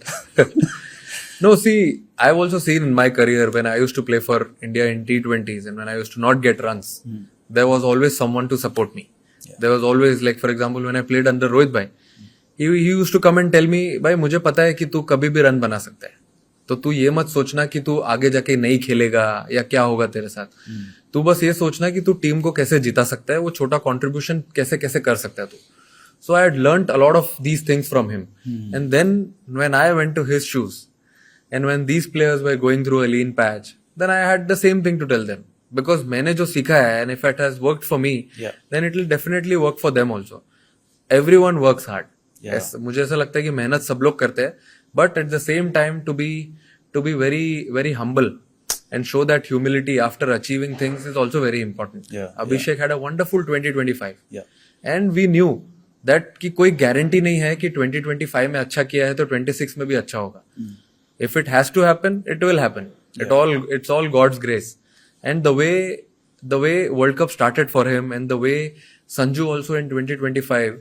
No, see, I've also seen in my career when I used to play for India in T20s and when I used to not get runs, there was always someone to support me. Yeah. There was always, like for example, when I played under Rohit Bhai, he used to come and tell me, भाई मुझे पता है कि तू कभी भी run बना सकता है, तो तू ये मत सोचना कि तू आगे जाके नहीं खेलेगा या क्या होगा तेरे साथ. तू बस ये सोचना कि तू टीम को कैसे जिता सकता है, वो छोटा कंट्रीब्यूशन कैसे कर सकता है तू. So I had learnt a lot of these things from him. And then when I went to his shoes and when these players were going through a lean patch, then I had the same thing to tell them. Because मैंने जो सीखा है and if it has worked for me, then it will definitely work for them also. Everyone works hard. Yes, मुझे ऐसा लगता है कि मेहनत सब लोग करते हैं, but at the same time to be very very humble and show that humility after achieving things is also very important. Abhishek had a wonderful 2025. And we knew that कि कोई guarantee नहीं है कि 2025 में अच्छा किया है तो 26 में भी अच्छा होगा. If it has to happen, it will happen. It's all God's grace. And the way World Cup started for him and the way Sanju also in 2025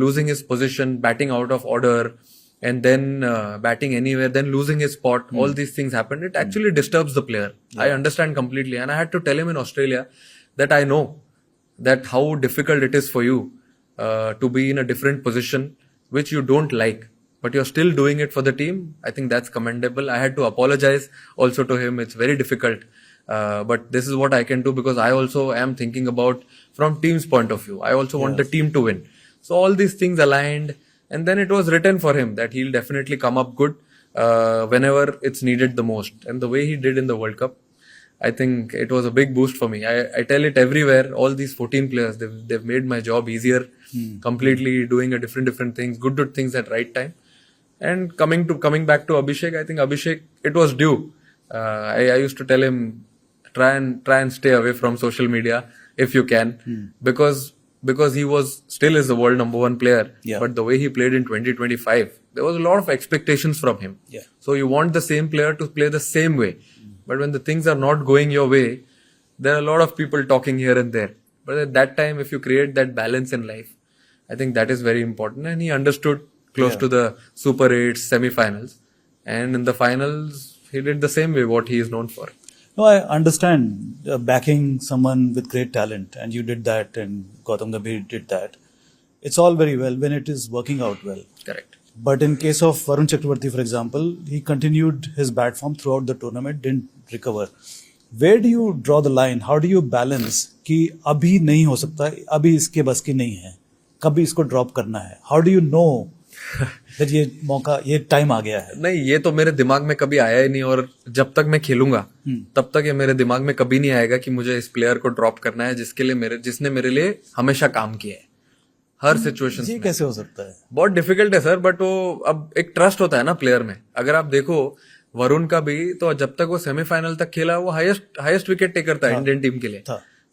losing his position, batting out of order, and then batting anywhere, then losing his spot, all these things happened. It actually disturbs the player. I understand completely. And I had to tell him in Australia that I know that how difficult it is for you to be in a different position which you don't like. but you're still doing it for the team. I think that's commendable. I had to apologize also to him. It's very difficult. But this is what I can do because I also am thinking about from team's point of view. I also want the team to win. So all these things aligned, and then it was written for him that he'll definitely come up good whenever it's needed the most. And the way he did in the World Cup, I think it was a big boost for me. I tell it everywhere. All these 14 players, they've made my job easier. Completely doing a different things, good things at right time. And coming back to Abhishek, I think Abhishek, it was due. I used to tell him, try and stay away from social media if you can, because he still is the world number 1 player. Yeah. But the way he played in 2025, there was a lot of expectations from him. Yeah. So you want the same player to play the same way. But when the things are not going your way, there are a lot of people talking here and there. But at that time, if you create that balance in life, I think that is very important. And he understood close to the Super 8 semi-finals. And in the finals, he did the same way what he is known for. No, I understand backing someone with great talent, and you did that, and Gautam Gambhir did that. It's all very well when it is working out well. Correct. But in case of Varun Chakravarti, for example, he continued his bad form throughout the tournament, didn't recover. Where do you draw the line? How do you balance कि अभी नहीं हो सकता, अभी इसके बस की नहीं है, कभी इसको ड्रॉप करना है? How do you know that ये मौका, ये टाइम आ गया है? नहीं, ये तो मेरे दिमाग में कभी आया ही नहीं, और जब तक मैं खेलूंगा तब तक ये मेरे दिमाग में कभी नहीं आएगा कि मुझे इस प्लेयर को ड्रॉप करना है जिसने मेरे लिए हमेशा काम किया है हर सिचुएशन ये में। कैसे हो सकता है? बहुत डिफिकल्ट है सर, बट वो अब एक ट्रस्ट होता है ना प्लेयर में। अगर आप देखो वरुण का भी, तो जब तक वो सेमीफाइनल तक खेला वो हाईएस्ट विकेट टेकर था इंडियन टीम के लिए,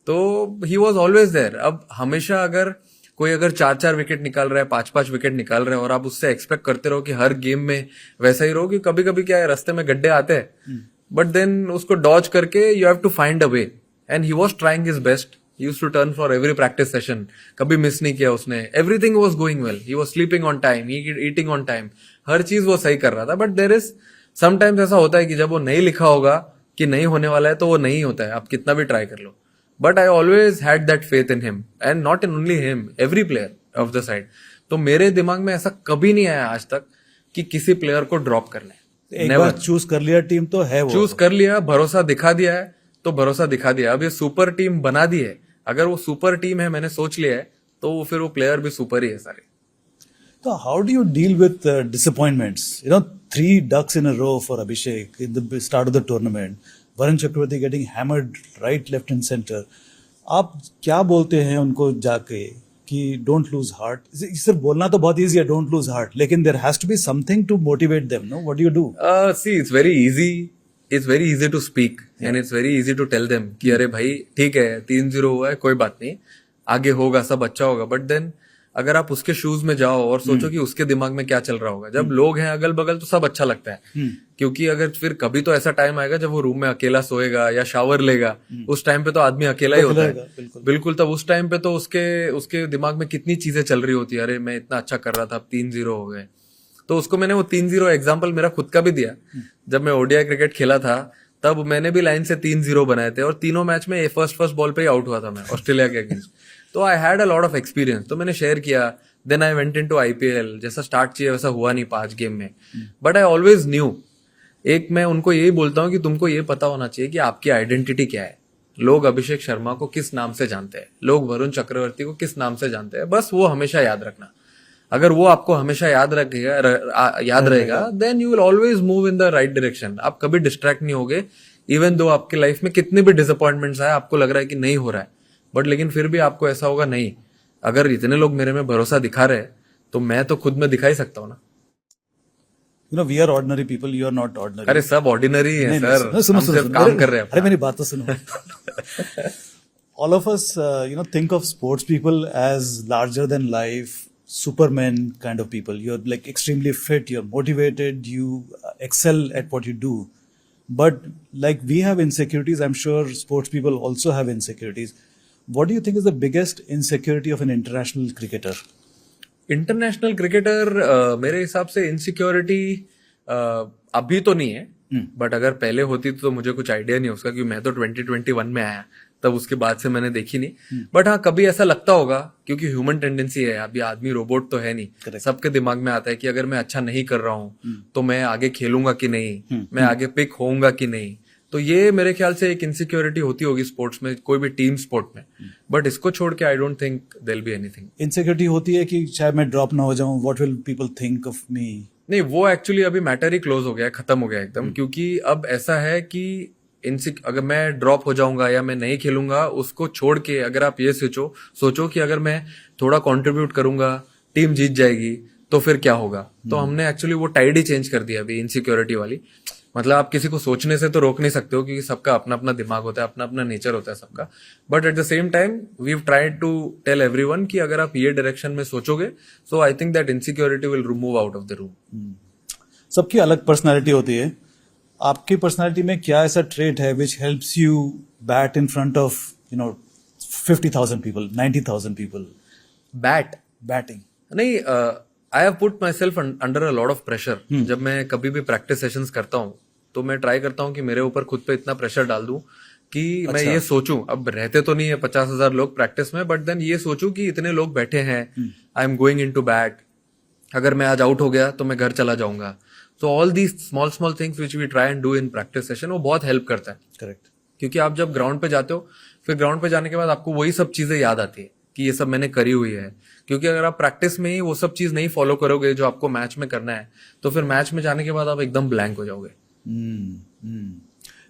तो ही वॉज ऑलवेज देयर। अब हमेशा अगर कोई 4-4 विकेट निकाल रहा है, 5-5 विकेट निकाल रहा है, और आप उससे एक्सपेक्ट करते रहो कि हर गेम में वैसा ही रहो, कि कभी कभी क्या है, रास्ते में गड्ढे आते हैं, बट देन उसको डॉज करके you have to find a way. And he was trying his best, he used to turn for every practice session, कभी मिस नहीं किया उसने, everything was going well, he was sleeping on time, eating on time, हर चीज वो सही कर रहा था। बट there is sometimes ऐसा होता है कि जब वो नहीं लिखा होगा कि नहीं होने वाला है तो वो नहीं होता है, आप कितना भी ट्राई कर लो। But I always had that faith in him, and not in only him, every player of the side. तो मेरे दिमाग में ऐसा कभी नहीं आया आज तक कि किसी प्लेयर को ड्रॉप करना है। एक बार चूज कर लिया टीम तो है, वो चूज कर लिया, भरोसा दिखा दिया है तो भरोसा दिखा दिया। अब ये सुपर टीम बना दी है, अगर वो सुपर टीम है, मैंने सोच लिया है, तो फिर वो प्लेयर भी सुपर ही है सारे। तो how do you deal with disappointments? 3 ducks in a row for Abhishek in the start of the tournament. Varun Chakravarti getting hammered right, left and center. आप क्या बोलते हैं उनको जाके कि don't lose heart? सिर्फ बोलना तो बहुत easy है, don't lose heart, लेकिन there has to be something to motivate them, no? What do you do? See, it's very easy. It's very easy to speak, and it's very easy to tell them कि अरे भाई ठीक है, 3-0 हुआ है, कोई बात नहीं, आगे होगा, सब अच्छा होगा। बट देन अगर आप उसके शूज में जाओ और सोचो कि उसके दिमाग में क्या चल रहा होगा, जब लोग हैं अगल बगल तो सब अच्छा लगता है, क्योंकि अगर फिर कभी तो ऐसा टाइम आएगा जब वो रूम में अकेला सोएगा या शावर लेगा, उस टाइम पे तो आदमी अकेला ही होता है। बिल्कुल, तब उस टाइम पे तो उसके दिमाग में कितनी चीजें चल रही होती है, अरे मैं इतना अच्छा कर रहा था, अब 3-0 हो गए। तो उसको मैंने वो 3-0 एग्जाम्पल मेरा खुद का भी दिया। जब मैं ओडीआई क्रिकेट खेला था तब मैंने भी लाइन से 3-0 बनाए थे, और तीनों मैच में फर्स्ट बॉल पे ही आउट हुआ था मैं ऑस्ट्रेलिया के अगेंस्ट। तो I had a lot of experience, तो मैंने शेयर किया। Then I went into IPL, जैसा स्टार्ट चाहिए वैसा हुआ नहीं 5 गेम में, बट आई ऑलवेज न्यू। एक मैं उनको यही बोलता हूँ कि तुमको ये पता होना चाहिए कि आपकी आइडेंटिटी क्या है। लोग अभिषेक शर्मा को किस नाम से जानते हैं, लोग वरुण चक्रवर्ती को किस नाम से जानते हैं, बस वो हमेशा याद रखना। अगर वो आपको हमेशा याद रहेगा, then you will always move in the right direction. आप कभी डिस्ट्रैक्ट नहीं होगे, इवन दो आपके लाइफ में कितने भी डिसअपॉइंटमेंट्स आए, आपको लग रहा है कि नहीं हो रहा है, बट लेकिन फिर भी आपको ऐसा होगा, नहीं, अगर इतने लोग मेरे में भरोसा दिखा रहे हैं तो मैं तो खुद में दिखा ही सकता हूँ ना। we are ordinary people, you are not ordinary. अरे सब ऑर्डिनरी है सर, सुनो, हम सिर्फ काम कर रहे हैं। अरे मेरी बात तो सुनो। All of us, think of sports people as larger than life, supermen kind of people. You're like extremely fit, you're motivated, you excel at what you do. But like we have insecurities, I'm sure sports people also have insecurities. What do you think is the biggest insecurity of an international cricketer? International cricketer मेरे हिसाब से insecurity अभी तो नहीं है, but अगर पहले होती तो मुझे कुछ आइडिया नहीं उसका, क्योंकि मैं तो 2021 में आया, तब उसके बाद से मैंने देखी नहीं। बट हाँ, कभी ऐसा लगता होगा, क्योंकि ह्यूमन टेंडेंसी है, अभी आदमी रोबोट तो है नहीं, सबके दिमाग में आता है कि अगर मैं अच्छा नहीं कर रहा हूँ तो मैं आगे खेलूंगा कि नहीं, मैं आगे पिक होऊंगा कि नहीं। तो ये मेरे ख्याल से एक इनसिक्योरिटी होती होगी स्पोर्ट्स में, कोई भी टीम स्पोर्ट में। बट इसको छोड़ के I don't think there will be anything. Insecurity होती है कि शायद मैं ड्रॉप ना हो जाऊं, what will people think of me? नहीं, वो एक्चुअली अभी मैटर ही क्लोज हो गया है, खत्म हो गया एकदम। क्योंकि अब ऐसा है कि अगर मैं ड्रॉप हो जाऊंगा या मैं नहीं खेलूंगा, उसको छोड़ के अगर आप ये सोचो कि अगर मैं थोड़ा कंट्रीब्यूट करूंगा, टीम जीत जाएगी, तो फिर क्या होगा। तो हमने एक्चुअली वो टाइड ही चेंज कर दिया अभी, इनसिक्योरिटी वाली। मतलब आप किसी को सोचने से तो रोक नहीं सकते हो, क्योंकि सबका अपना अपना दिमाग होता है, अपना अपना नेचर होता है सबका। But at the same time we have tried to tell everyone कि अगर आप ये डायरेक्शन में सोचोगे, so I think that insecurity will remove out of the room. सबकी अलग पर्सनालिटी होती है। आपकी पर्सनालिटी में क्या ऐसा ट्रेट है which helps you bat in front of 50,000 people, 90,000 people? Batting नहीं, I have put myself under a lot of pressure. जब मैं कभी भी प्रैक्टिस सेशंस करता हूँ तो मैं ट्राई करता हूँ कि मेरे ऊपर खुद पे इतना प्रेशर डाल दूं कि मैं ये सोचूं, अब रहते तो नहीं है 50,000 लोग प्रैक्टिस में, बट देन ये सोचूं कि इतने लोग बैठे हैं, I am going in to bat, अगर मैं आज आउट हो गया तो मैं घर चला जाऊंगा। So all these small things which we try and do in practice session, वो बहुत हेल्प करता है। करेक्ट। क्योंकि आप जब ग्राउंड पे जाते हो, फिर ग्राउंड पे जाने के बाद आपको वही सब चीजें याद आती है कि ये सब मैंने करी हुई है। क्योंकि अगर आप प्रैक्टिस में ही वो सब चीज नहीं फॉलो करोगे जो आपको मैच में करना है, तो फिर मैच में जाने के बाद आप एकदम ब्लैंक हो जाओगे।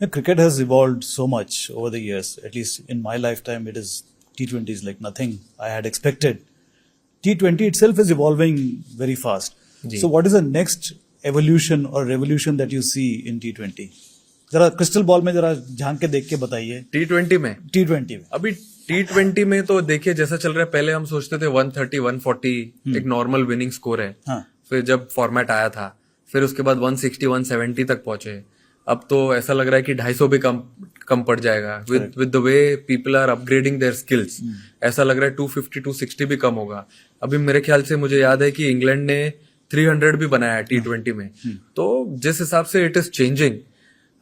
Cricket has evolved so much over the years. At least in my lifetime, it is T20 is like nothing I had expected. T20 itself is evolving very fast. So what is the next evolution or revolution that you see in T20? जरा crystal ball में जरा झांक के देख के बताइए। T20 में अभी T20 में तो देखिए जैसा चल रहा है, पहले हम सोचते थे 130 140 एक नॉर्मल विनिंग स्कोर है। हाँ. फिर जब फॉर्मेट आया था, फिर उसके बाद 160 170 तक पहुंचे। अब तो ऐसा लग रहा है कि 250 भी कम पड़ जाएगा with the way people are upgrading their skills. ऐसा लग रहा है 250 260 भी कम होगा। अभी मेरे ख्याल से मुझे याद है कि इंग्लैंड ने 300 भी बनाया है T20 में। तो जिस हिसाब से it is changing,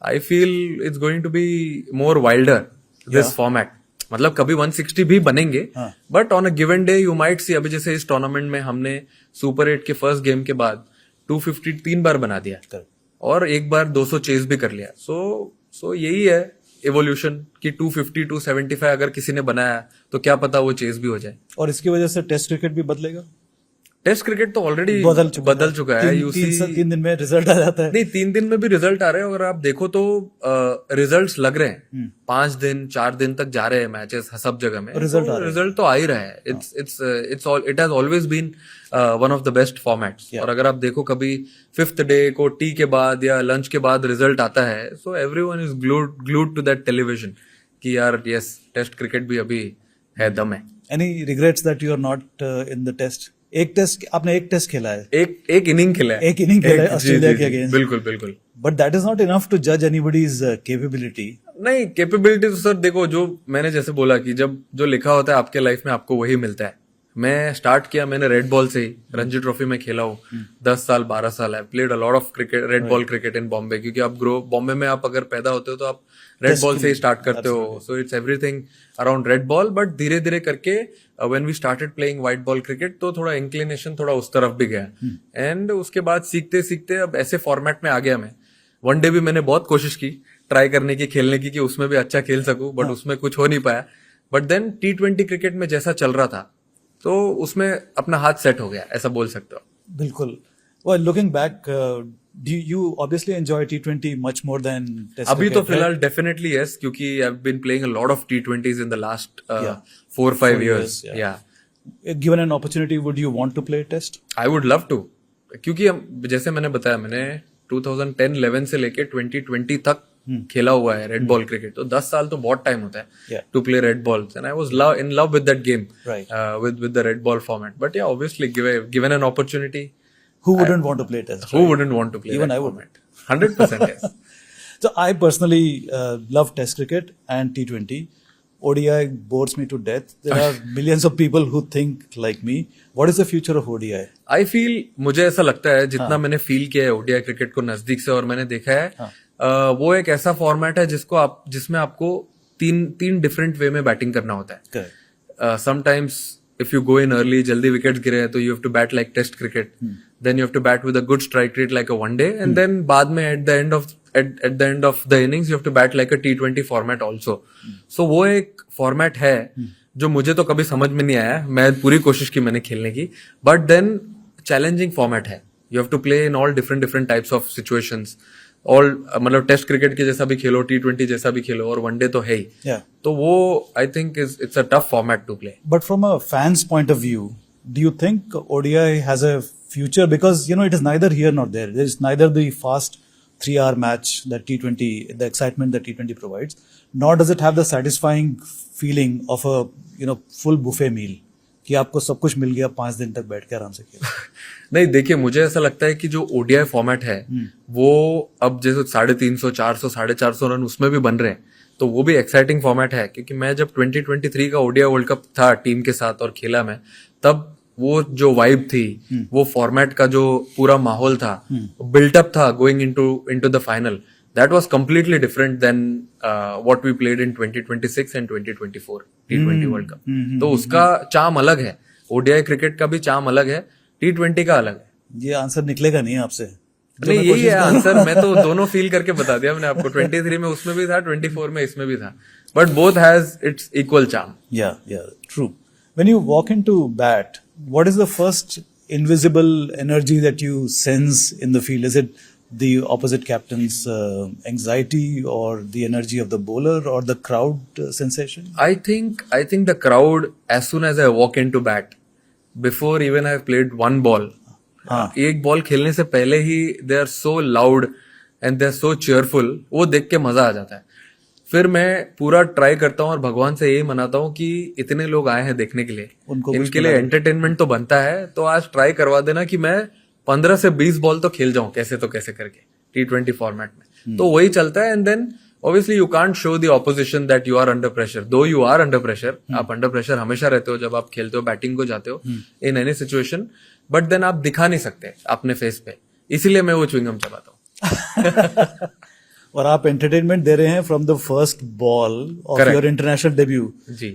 I feel it's going to be more wilder this format. मतलब कभी 160 भी बनेंगे, but on a given day you might see, अभी जैसे इस टूर्नामेंट में हमने सुपर 8 के फर्स्ट गेम के बाद 250 3 बार बना दिया और एक बार 200 चेस भी कर लिया। सो यही है एवोल्यूशन कि 250 275 अगर किसी ने बनाया तो क्या पता वो चेस भी हो जाए। और इसकी वजह से टेस्ट क्रिकेट भी बदलेगा। टेस्ट क्रिकेट तो ऑलरेडी बदल चुका है। तीन दिन में रिजल्ट आ जाता है। नहीं, 3 दिन में भी रिजल्ट आ रहे हैं। अगर आप देखो तो रिजल्ट्स लग रहे हैं, 5 दिन 4 दिन तक जा रहे हैं मैचेस सब जगह में, रिजल्ट तो आ ही रहा है। It has always been one of the best formats. और अगर आप देखो कभी 5th डे को टी के बाद या लंच के बाद रिजल्ट आता है, so everyone is glued to that television कि यार यस, टेस्ट क्रिकेट भी अभी है, दम है। Any regrets that you are not in the test? आपने एक टेस्ट खेला है, एक इनिंग खेला है ऑस्ट्रेलिया के अगेंस्ट। बिल्कुल। But that is not enough to जज एनीबॉडीज केपेबिलिटी। नहीं, केपेबिलिटी तो सर देखो, जो मैंने जैसे बोला कि जब जो लिखा होता है आपके लाइफ में आपको वही मिलता है। मैं स्टार्ट किया, मैंने रेड बॉल से ही, रणजी ट्रॉफी में खेला हूँ 10 साल 12 साल। I played a lot of cricket, red ball cricket in Bombay. क्योंकि आप बॉम्बे में आप अगर पैदा होते हो तो आप रेड बॉल से ही स्टार्ट करते हो। So it's everything around red ball. But धीरे धीरे करके when we started playing white ball cricket, तो थोड़ा इंक्लिनेशन थोड़ा उस तरफ भी गया। एंड उसके बाद सीखते सीखते अब ऐसे फॉर्मेट में आ गया मैं। वनडे भी मैंने बहुत कोशिश की ट्राई करने की, खेलने की, कि उसमें भी अच्छा खेल सकूं, बट उसमें कुछ हो नहीं पाया। बट देन T20 क्रिकेट में जैसा चल रहा था, तो उसमें अपना हाथ सेट हो गया, ऐसा बोल सकते हो। बिल्कुल। Well, looking back, do you obviously enjoy T20 much more than Test अभी cricket, तो फिलहाल डेफिनेटली यस, क्योंकि I've been playing a lot of T20s in the last 4-5 years. Yeah. Given an opportunity, would you want to play Test? I would love to, क्योंकि जैसे मैंने बताया, मैंने 2010-11 से लेके 2020 तक खेला हुआ है रेड बॉल क्रिकेट। तो 10 साल तो बहुत टाइम होता है to play red balls, and I was in love with that game, with the red ball format. But yeah obviously given an opportunity, who wouldn't want to play Test? Who wouldn't want to play? Even I would. 100% yes. So I personally love Test cricket and T20. ODI bores me to death. There are millions of people who think like me. What is the future of ODI? I feel, मुझे ऐसा लगता है, जितना मैंने feel किया है ODI cricket को नजदीक से और मैंने देखा है, वो एक ऐसा फॉर्मेट है जिसमें आपको तीन डिफरेंट वे में बैटिंग करना होता है. Correct. Sometimes if you go in early, जल्दी विकेट्स गिरे तो you have to bat like test cricket. Then you have to bat with a good strike rate like a one day, and then बाद में at the end of the innings you have to bat like a T20 format also. So वो एक format है जो मुझे तो कभी समझ में नहीं आया. मैं पूरी कोशिश की मैंने खेलने की, but then challenging format है. You have to play in all different types of situations. All मतलब टेस्ट क्रिकेट के जैसा भी खेलो, T20 जैसा भी खेलो, और वनडे तो है ही. तो वो I think it's a tough format to play. But from a fans point of view, do you think ODI has a future? Because it is neither here nor there. There is neither the fast 3-hour match that T20, the excitement that T20 provides, nor does it have the satisfying feeling of a full buffet meal कि आपको सब कुछ मिल गया 5 दिन तक बैठ के आराम से खेलो. नहीं, देखिए मुझे ऐसा लगता है कि जो ODI फॉर्मेट है वो अब जैसे 350, 400, 450 रन उसमें भी बन रहे हैं, तो वो भी एक्साइटिंग फॉर्मेट है. क्योंकि मैं जब 2023 का ODI वर्ल्ड कप था टीम के साथ और खेला मैं, तब वो जो वाइब थी, वो फॉर्मेट का जो पूरा माहौल था, बिल्टअप था going into the final, that was completely different than what we played in 2026 and 2024 T20 world cup. तो उसका चार्म अलग है, ODI क्रिकेट का भी चार्म अलग है, T20 का अलग है. ये आंसर निकलेगा नहीं आपसे. नहीं, यही है आंसर. मैं तो दोनों फील करके बता दिया मैंने आपको. 23 में उसमें भी था, 24 में इसमें भी था, but both has its equal charm. Yeah, true. When you walk into bat, what is the first invisible energy that you sense in the field? Is it the opposite captain's anxiety, or the energy of the bowler, or the crowd sensation? I think the crowd, as soon as I walk into bat, before even I've played one ball, एक ball खेलने से पहले ही they are so loud and they are so cheerful, वो देख के मजा आ जाता है. फिर मैं पूरा ट्राई करता हूँ और भगवान से यही मनाता हूँ कि इतने लोग आए हैं देखने के लिए, इनके लिए एंटरटेनमेंट तो बनता है, तो आज ट्राई करवा देना कि मैं 15 से 20 बॉल तो खेल जाऊं कैसे तो कैसे करके T20 फॉर्मेट में. तो वही चलता है. And then obviously you can't show the opposition that you are under pressure, though you are under pressure. आप अंडर प्रेशर हमेशा रहते हो जब आप खेलते हो, बैटिंग को जाते हो in any situation, but then आप दिखा नहीं सकते अपने फेस पे, इसीलिए मैं वो च्युइंगम चबाता हूँ. और आप एंटरटेनमेंट दे रहे हैं from the first ball of your international debut. जी.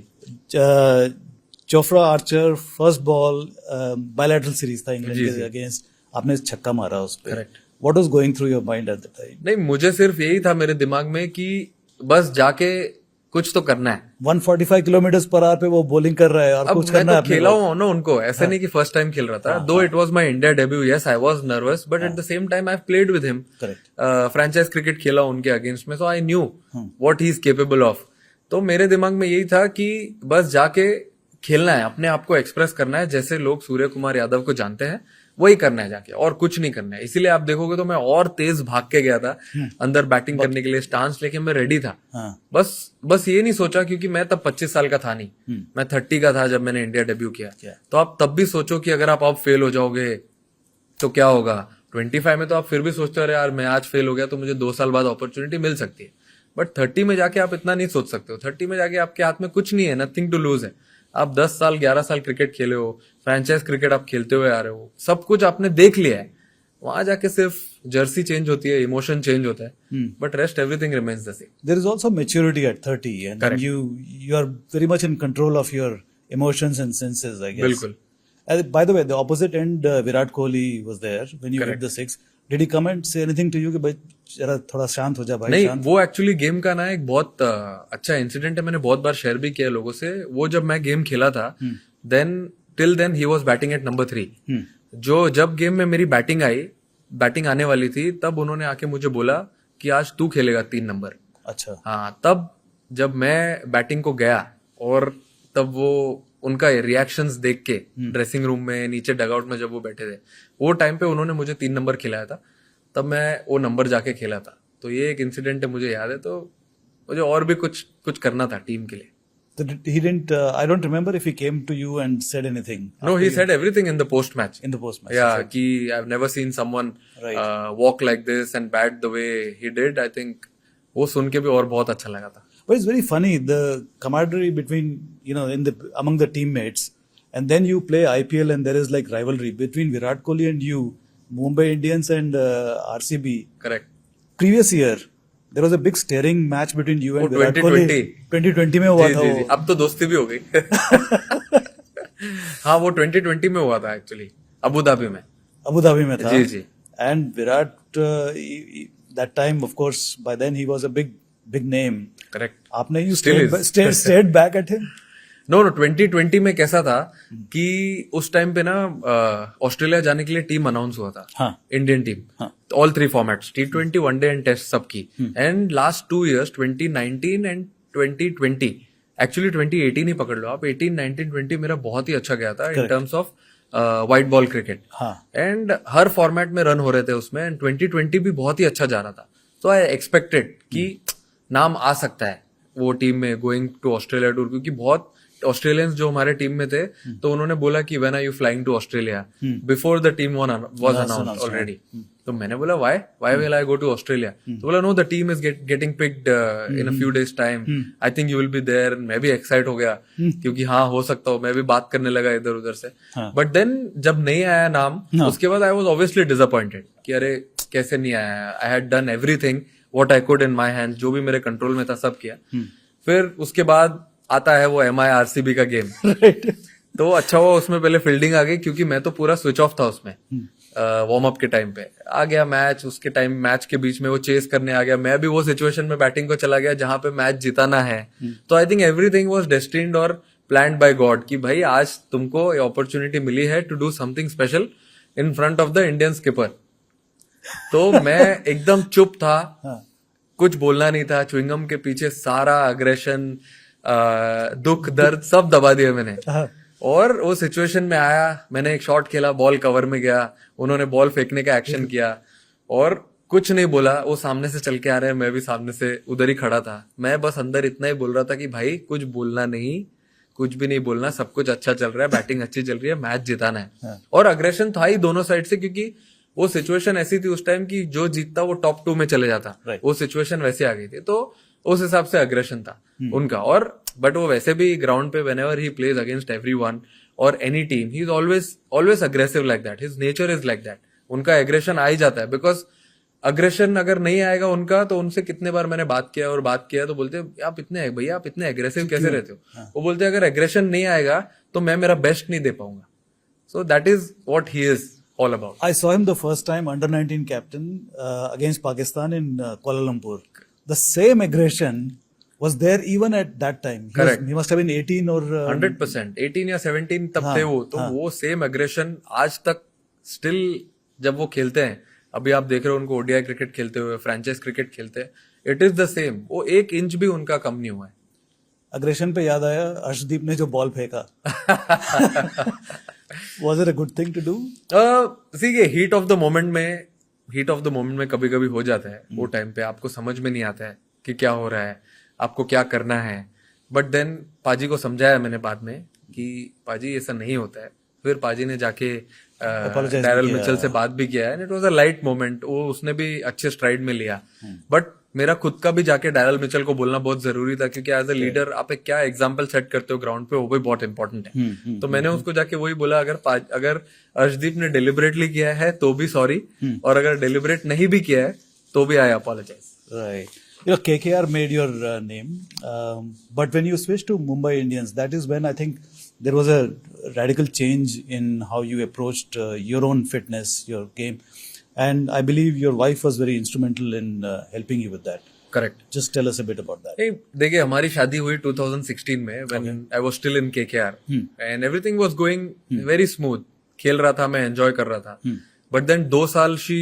Jofra Archer first ball bilateral series था इंग्लैंड के अगेंस्ट, आपने छक्का मारा उस पे. Correct. What was going through your mind at the time? नहीं, मुझे सिर्फ यही था मेरे दिमाग में कि बस जाके कुछ तो करना है. 145 किलोमीटर पर आवर पे वो बॉलिंग कर रहा है और कुछ करना है. तो खेला हूँ ना उनको, ऐसा नहीं कि फर्स्ट टाइम खेल रहा था. Though it was my India debut, yes I was nervous, but at the same time I have played with him. Franchise cricket खेला उनके अगेंस्ट में, so I knew what he is capable of. तो मेरे दिमाग में यही था कि बस जाके खेलना है, अपने आप को एक्सप्रेस करना है, जैसे लोग सूर्य कुमार यादव को जानते हैं वही करना है जाके, और कुछ नहीं करना है. इसीलिए आप देखोगे तो मैं और तेज भाग के गया था अंदर बैटिंग करने के लिए. स्टांस लेके मैं रेडी था. बस ये नहीं सोचा, क्योंकि मैं तब 25 साल का था नहीं, मैं 30 का था जब मैंने इंडिया डेब्यू किया. तो आप तब भी सोचो कि अगर आप फेल हो जाओगे तो क्या होगा. 25 में तो आप फिर भी सोचते हो, अरे यार मैं आज फेल हो गया तो मुझे 2 साल बाद अपॉर्चुनिटी मिल सकती है. बट 30 में जाके आप इतना नहीं सोच सकते हो. 30 में जाके आपके हाथ में कुछ नहीं है, नथिंग टू लूज है. आप 10 साल 11 साल क्रिकेट खेले हो, फ्रेंचाइज क्रिकेट आप खेलते हुए आ रहे हो, सब कुछ आपने देख लिया है. वहां जाके सिर्फ जर्सी चेंज होती है, इमोशन चेंज होता है, but rest everything remains the same. There is also maturity at 30 and you are very much in control of your emotions and senses, I guess. बिल्कुल. By the way, the opposite end Virat Kohli was there when you hit the 6. Did he come and say anything to you कि भाई जरा थोड़ा शांत हो जा भाई? नहीं, वो एक्चुअली गेम का ना एक बहुत अच्छा इंसिडेंट है, मैंने बहुत बार शेयर भी किया लोगों से. वो जब मैं गेम खेला था, then till then he was batting at number 3. जो जब गेम में मेरी बैटिंग आने वाली थी, तब उन्होंने आके मुझे बोला कि आज तू खेलेगा 3 नंबर. अच्छा. हाँ, तब जब मैं बैटिंग को गया और तब वो उनका रिएक्शंस देख के ड्रेसिंग रूम में नीचे डगआउट में जब वो बैठे थे, वो टाइम पे उन्होंने मुझे 3 नंबर खिलाया था, तब मैं वो नंबर जाके खेला था. तो ये एक इंसिडेंट है, मुझे याद है. तो मुझे और भी कुछ करना था टीम के लिए. So he didn't. I don't remember if he came to you and said anything. No, he said everything in the post match. In the post match. Yeah, कि I've never seen someone walk like this and bat the way he did. I think वो सुन के भी और बहुत अच्छा लगा था. But it's very funny, the camaraderie between, among the teammates, and then you play IPL and there is like rivalry between Virat Kohli and you, Mumbai Indians and RCB. Correct. Previous year, There was a big staring match between you and वो Virat Kohli. 2020 में हुआ जी था जी वो. जी, अब तो दोस्ती भी हो गई. हाँ, वो 2020 में हुआ था एक्चुअली, अबू धाबी में. अबू धाबी में था. जी जी. And Virat, that time, of course, by then he was a big name. Correct. आपने you Still stared back at him. No 2020 में कैसा था कि उस टाइम पे ना ऑस्ट्रेलिया जाने के लिए टीम अनाउंस हुआ था. हाँ. Indian team, all 3 formats, T20, one day and test सबकी. And last 2 years 2019 and 2020, actually 2018 ही पकड़ लो आप, 18, 19, 20 मेरा बहुत ही अच्छा गया था in terms of white ball cricket. And her format में रन हो रहे थे उसमें. एंड 2020 भी बहुत ही अच्छा जा रहा था. तो आई एक्सपेक्टेड कि नाम आ सकता है वो टीम में गोइंग टू ऑस्ट्रेलिया टूर, क्योंकि बहुत ऑस्ट्रेलियंस जो हमारे टीम में थे तो उन्होंने बोला कि when are you flying to Australia before the team was announced already. तो मैंने बोला why will I go to Australia. तो बोला no, the team is getting picked in a few days time, I think you will be there. मैं भी excite हो गया क्योंकि हाँ हो सकता हो. मैं भी बात करने लगा इधर उधर से. बट देन जब नहीं आया नाम, उसके बाद आई वाज ऑब्वियसली डिसअपॉइंटेड कि अरे कैसे नहीं आया. I had done everything what I could in my hands, जो भी मेरे कंट्रोल में था सब किया. फिर उसके बाद आता है वो MI-RCB का गेम. तो अच्छा हुआ उसमें पहले फील्डिंग आ गई, क्योंकि मैं तो पूरा स्विच ऑफ था उसमें. वार्म अप के टाइम पे आ गया मैच, उसके टाइम मैच के बीच में वो चेस करने आ गया. मैं भी वो सिचुएशन में बैटिंग को चला गया जहां पे मैच जिताना है. तो I think everything was destined और प्लान्ड बाय गॉड कि भाई आज तुमको ये अपॉर्चुनिटी मिली है to do something special in front of the Indian skipper. तो मैं एकदम चुप था, कुछ बोलना नहीं था. च्युइंगम के पीछे सारा अग्रेशन, दुख दर्द सब दबा दिया मैंने. और वो सिचुएशन में आया, मैंने एक शॉट खेला, बॉल कवर में गया, उन्होंने बॉल फेंकने का एक्शन किया और कुछ नहीं बोला. वो सामने से चल के आ रहे हैं, मैं भी सामने से उधर ही खड़ा था. मैं बस अंदर इतना ही बोल रहा था कि भाई कुछ बोलना नहीं, कुछ भी नहीं बोलना, सब कुछ अच्छा चल रहा है, बैटिंग अच्छी चल रही है, मैच जिताना है. और अग्रेशन था ही दोनों साइड से, क्योंकि वो सिचुएशन ऐसी थी उस टाइम की जो जीतता वो टॉप 2 में चले जाता. वो सिचुएशन वैसे आ गई थी, तो उस हिसाब से अग्रेशन था उनका. और बट वो वैसे भी ग्राउंड पे whenever he plays against everyone और any team, he is always aggressive like that. His nature is like that. उनका एग्रेशन आ ही जाता है, बिकॉज अग्रेशन अगर नहीं आएगा उनका, तो उनसे कितने बार मैंने बात किया तो बोलते आप इतने एग्रेसिव कैसे रहते हो. वो बोलते अगर एग्रेशन नहीं आएगा तो मैं मेरा बेस्ट नहीं दे पाऊंगा. So that is what he is all about. I saw him the first time under 19 captain against Pakistan in Kuala Lumpur. The same aggression was there even at that time. Correct. He must have been 18 or 100%, 18 या 17 तब थे वो. तो वो same aggression आज तक still जब वो खेलते हैं, अभी आप देख रहे हो उनको ओडीआई क्रिकेट खेलते हुए, फ्रेंचाइज क्रिकेट खेलते हैं, इट इज द सेम. वो 1 इंच भी उनका कम नहीं हुआ है. अग्रेशन पे याद आया अर्शदीप ने जो बॉल फेंका. Was it a good thing to do? ये हीट ऑफ द मोमेंट में कभी कभी हो जाता है. वो टाइम पे आपको समझ में नहीं आता है कि क्या हो रहा है, आपको क्या करना है. बट देन पाजी को समझाया मैंने बाद में कि पाजी ऐसा नहीं होता है. फिर पाजी ने जाके डैरल मिचेल से बात भी किया है. It was a light moment. वो उसने भी अच्छे स्ट्राइड में लिया. बट मेरा खुद का भी जाके डैरल मिचेल को बोलना बहुत जरूरी था, क्योंकि एज अ लीडर आप एक क्या एग्जांपल सेट करते हो ग्राउंड पे, वो भी बहुत इंपॉर्टेंट है. तो मैंने उसको जाके वही बोला, अगर अर्शदीप ने डिलिबरेटली किया है तो भी सॉरी, और अगर डिलिबरेट नहीं भी किया है तो भी आई apologise. Right. You know, KKR made your name, but when you switched to Mumbai Indians, that is when I think there was a radical change in how you approached your own fitness, your game, and I believe your wife was very instrumental in helping you with that. Correct. Just tell us a bit about that. देखिए हमारी शादी हुई 2016 में, when I was still in KKR, and everything was going very smooth. खेल रहा था मैं, enjoy कर रहा था. बट देन 2 साल she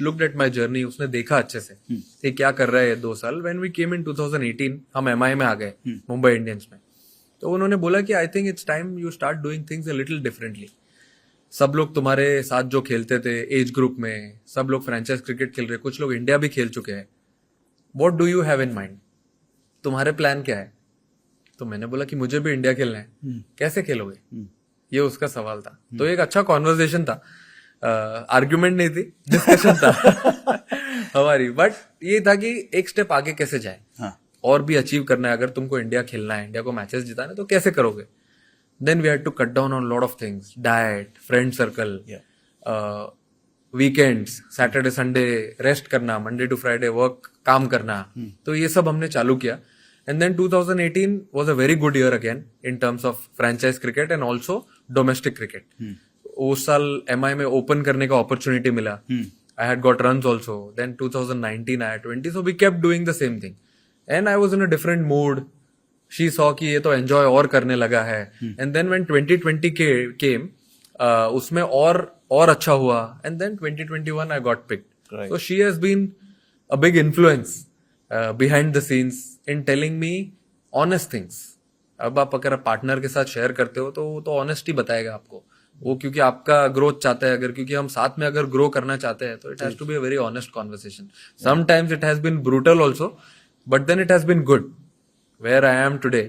looked at my journey. उसने देखा अच्छे से कि क्या कर रहा है ये 2 साल. When we came in 2018, हम MI में आ गए, मुंबई इंडियंस में. तो उन्होंने बोला कि आई think it's time you start doing things a little differently. सब लोग तुम्हारे साथ जो खेलते थे एज ग्रुप में, सब लोग फ्रेंचाइज क्रिकेट खेल रहे, कुछ लोग इंडिया भी खेल चुके हैं. What do you have in mind? तुम्हारे प्लान क्या है? तो मैंने बोला कि मुझे भी इंडिया खेलना है. कैसे खेलोगे? ये उसका सवाल था. तो एक अच्छा कॉन्वर्सेशन था, आर्ग्यूमेंट नहीं थी, डिस्कशन था हमारी. बट ये था कि एक स्टेप आगे कैसे जाए, और भी अचीव करना है. अगर तुमको इंडिया खेलना है, इंडिया को मैचेस जिताना है, तो कैसे करोगे? Then we had to cut down on a lot of things, diet, friend circle, weekends, Saturday Sunday rest करना, मंडे टू फ्राइडे वर्क, काम करना, तो ये सब हमने चालू किया. And then 2018 was a very good year again in terms of franchise cricket and also domestic cricket. उस साल MI में ओपन करने का अपॉर्चुनिटी मिला. I had got runs also. Then 2019 आया 20, so we kept doing the same thing. And I was in a different mood. She saw कि ये तो enjoy और करने लगा है. And then when 2020 came, उसमें और अच्छा हुआ. And then 2021 I got picked. Right. So she has been a big influence behind the scenes in telling me honest things. अब आप अगर पार्टनर के साथ शेयर करते हो तो वो तो ऑनेस्टी बताएगा आपको. वो क्योंकि आपका ग्रोथ चाहता है, अगर क्योंकि हम साथ में अगर ग्रो करना चाहते हैं तो it has to be a very honest conversation. Sometimes it has been brutal also, but then it has been good. Where I am today,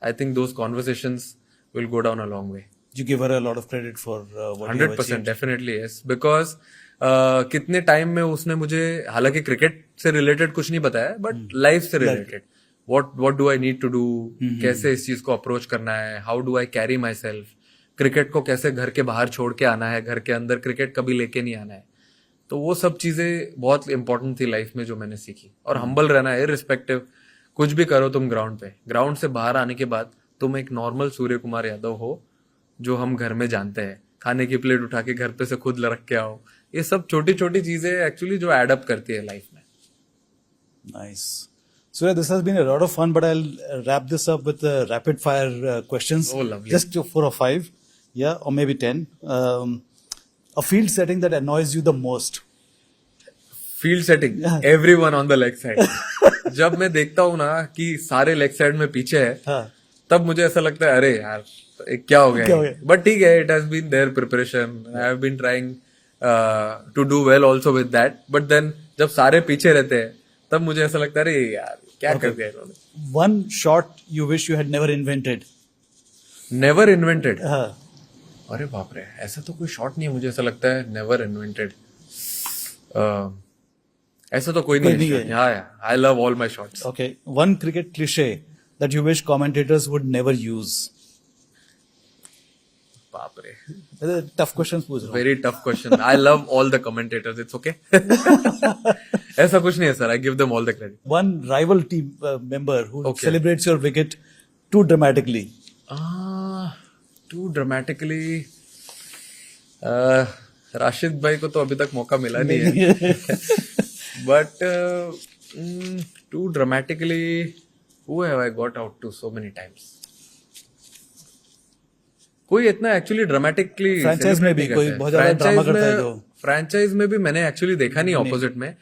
I think those conversations will go down a long way. You give her a lot of credit for what you have 100% achieved. Definitely yes, because कितने time में उसने मुझे, हालांकि cricket से related कुछ नहीं बताया, but life से related what do I need to do, कैसे इस चीज को अप्रोच करना है, how do I carry myself, cricket को कैसे घर के बाहर छोड़ के आना है, घर के अंदर क्रिकेट कभी लेके नहीं आना है. तो वो सब चीजें बहुत इंपॉर्टेंट थी लाइफ में जो मैंने सीखी. और हम्बल रहना है, इररिस्पेक्टिव कुछ भी करो तुम ग्राउंड पे, ग्राउंड से बाहर आने के बाद तुम एक नॉर्मल सूर्य कुमार यादव हो जो हम घर में जानते हैं. खाने की प्लेट उठा के घर पे से खुद रख के आओ. ये सब छोटी छोटी चीजें एक्चुअली जो एड अप करती है लाइफ में. Nice. So this has been a lot of fun, but I'll wrap this up with rapid fire questions. Oh, lovely. Just 4 or 5, yeah, or maybe 10. A field setting that annoys you the most. Field setting, everyone on the leg side. जब मैं देखता हूँ ना कि सारे leg side में पीछे है, हाँ. तब मुझे ऐसा लगता है अरे यार क्या हो गया. बट ठीक है, it has been there preparation, I have been trying to do well also with that. But then जब सारे पीछे रहते हैं तब मुझे ऐसा लगता है अरे यार क्या कर दिया इन्होंने. One shot you wish you had never invented. Never invented. हाँ. अरे बाप रे, ऐसा तो कोई शॉट नहीं है मुझे ऐसा लगता है नेवर इन्वेंटेड. ऐसा तो कोई नहीं है. हाँ, I love all my shots. Okay. One cricket cliche that you wish commentators would never use. बाप रे, Tough questions पूछ रहा हूँ. Very tough question. I love all the commentators, it's okay. ऐसा कुछ नहीं है sir, I give them all the credit. One rival team member who Okay. celebrates your wicket too dramatically. Too dramatically, राशिद भाई को तो अभी तक मौका मिला नहीं है. But too dramatically who have I got out to so many times? कोई इतना एक्चुअली ड्रामेटिकली फ्रेंचाइज में भी कोई बहुत ज्यादा ड्रामा करता है जो. फ्रेंचाइज में भी मैंने एक्चुअली देखा नहीं ऑपोजिट में.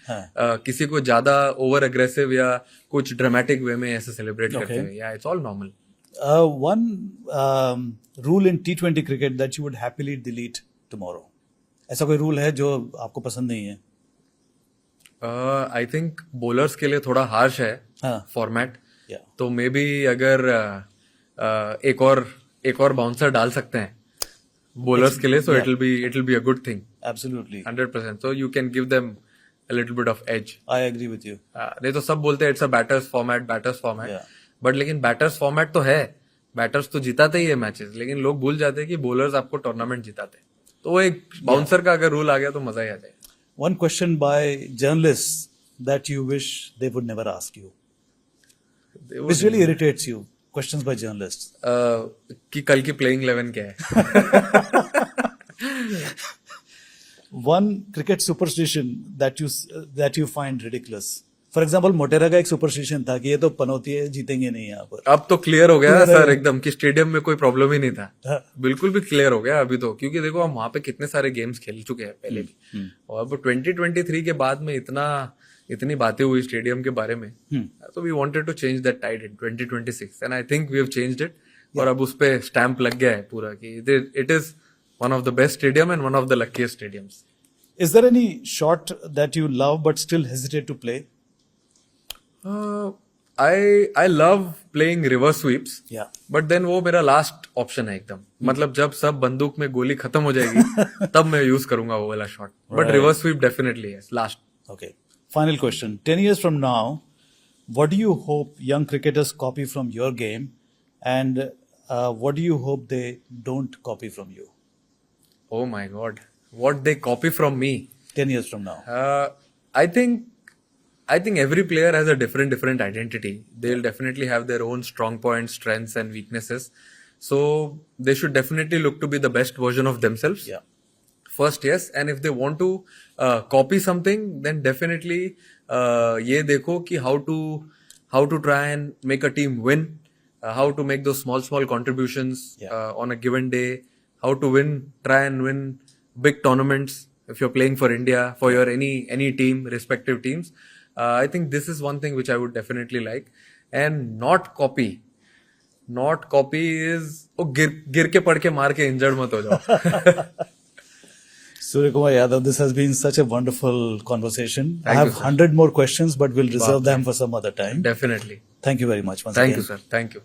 किसी को ज्यादा ओवर अग्रेसिव या कुछ ड्रामेटिक वे में ऐसे सेलिब्रेट करते हुए. या it's all normal. One rule in T20 cricket that you would happily delete tomorrow. ऐसा कोई रूल है जो आपको पसंद नहीं है? आई थिंक बॉलर्स के लिए थोड़ा हार्श है फॉर्मेट. तो मे बी अगर एक और बाउंसर डाल सकते हैं बॉलर्स के लिए, so it will be a good thing. Absolutely. 100%. So you can give them a little bit of edge. I agree with you. नहीं तो सब बोलते हैं it's a batters format. Yeah. But लेकिन बैटर्स फॉर्मेट तो है, बैटर्स तो जिताते ही है मैचेस, लेकिन लोग भूल जाते हैं कि बॉलर्स आपको टूर्नामेंट जिताते हैं. तो वो एक बाउंसर का अगर रूल आ गया तो मजा ही आ जाए. One question by journalists that you wish they would never ask you. This really irritates you. Questions by journalists. कि कल की प्लेइंग 11 क्या है. One cricket superstition that you find ridiculous. For example, Motera का एक सुपरस्टिशन था कि ये तो पनौती है, जीतेंगे नहीं यहाँ पर. अब तो क्लियर हो गया सर एकदम कि स्टेडियम में कोई प्रॉब्लम ही नहीं था. बिल्कुल भी क्लियर हो गया अभी तो, क्योंकि देखो हम वहां पे कितने सारे गेम्स खेल चुके हैं पहले भी. और अब 2023 के बाद में इतनी बातें हुई स्टेडियम के बारे में, तो we wanted to change that tide in 2026 and I think we have changed it. और अब उस पे स्टैंप लग गया है पूरा कि it is one of the best stadium and one of the luckiest stadiums. Is there any shot that you love but still hesitate to play? I love playing reverse sweeps. Yeah. But then वो मेरा last option है एकदम. मतलब जब सब बंदूक में गोली खत्म हो जाएगी तब मैं यूज करूंगा वो वाला shot. But reverse sweep definitely है last. Okay. Final question. 10 years from now, what do you hope young cricketers copy from your game, and what do you hope they don't copy from you? Oh my God. What they copy from me? 10 years from now? I think every player has a different identity. They'll definitely have their own strong points, strengths, and weaknesses. So they should definitely look to be the best version of themselves. Yeah. First, yes, and if they want to copy something, then definitely ये देखो कि how to try and make a team win, how to make those small contributions on a given day, how to try and win big tournaments if you're playing for India, for your any team, respective teams. I think this is one thing which I would definitely like, and not copy. Not copy is गिर के पढ़ के मार के injured मत हो जाओ. Surya Kumar Yadav, this has been such a wonderful conversation. I Thank have you, sir. 100 more questions, but we'll reserve them for some other time. Definitely. Thank you very much once Thank again. you, sir. Thank you.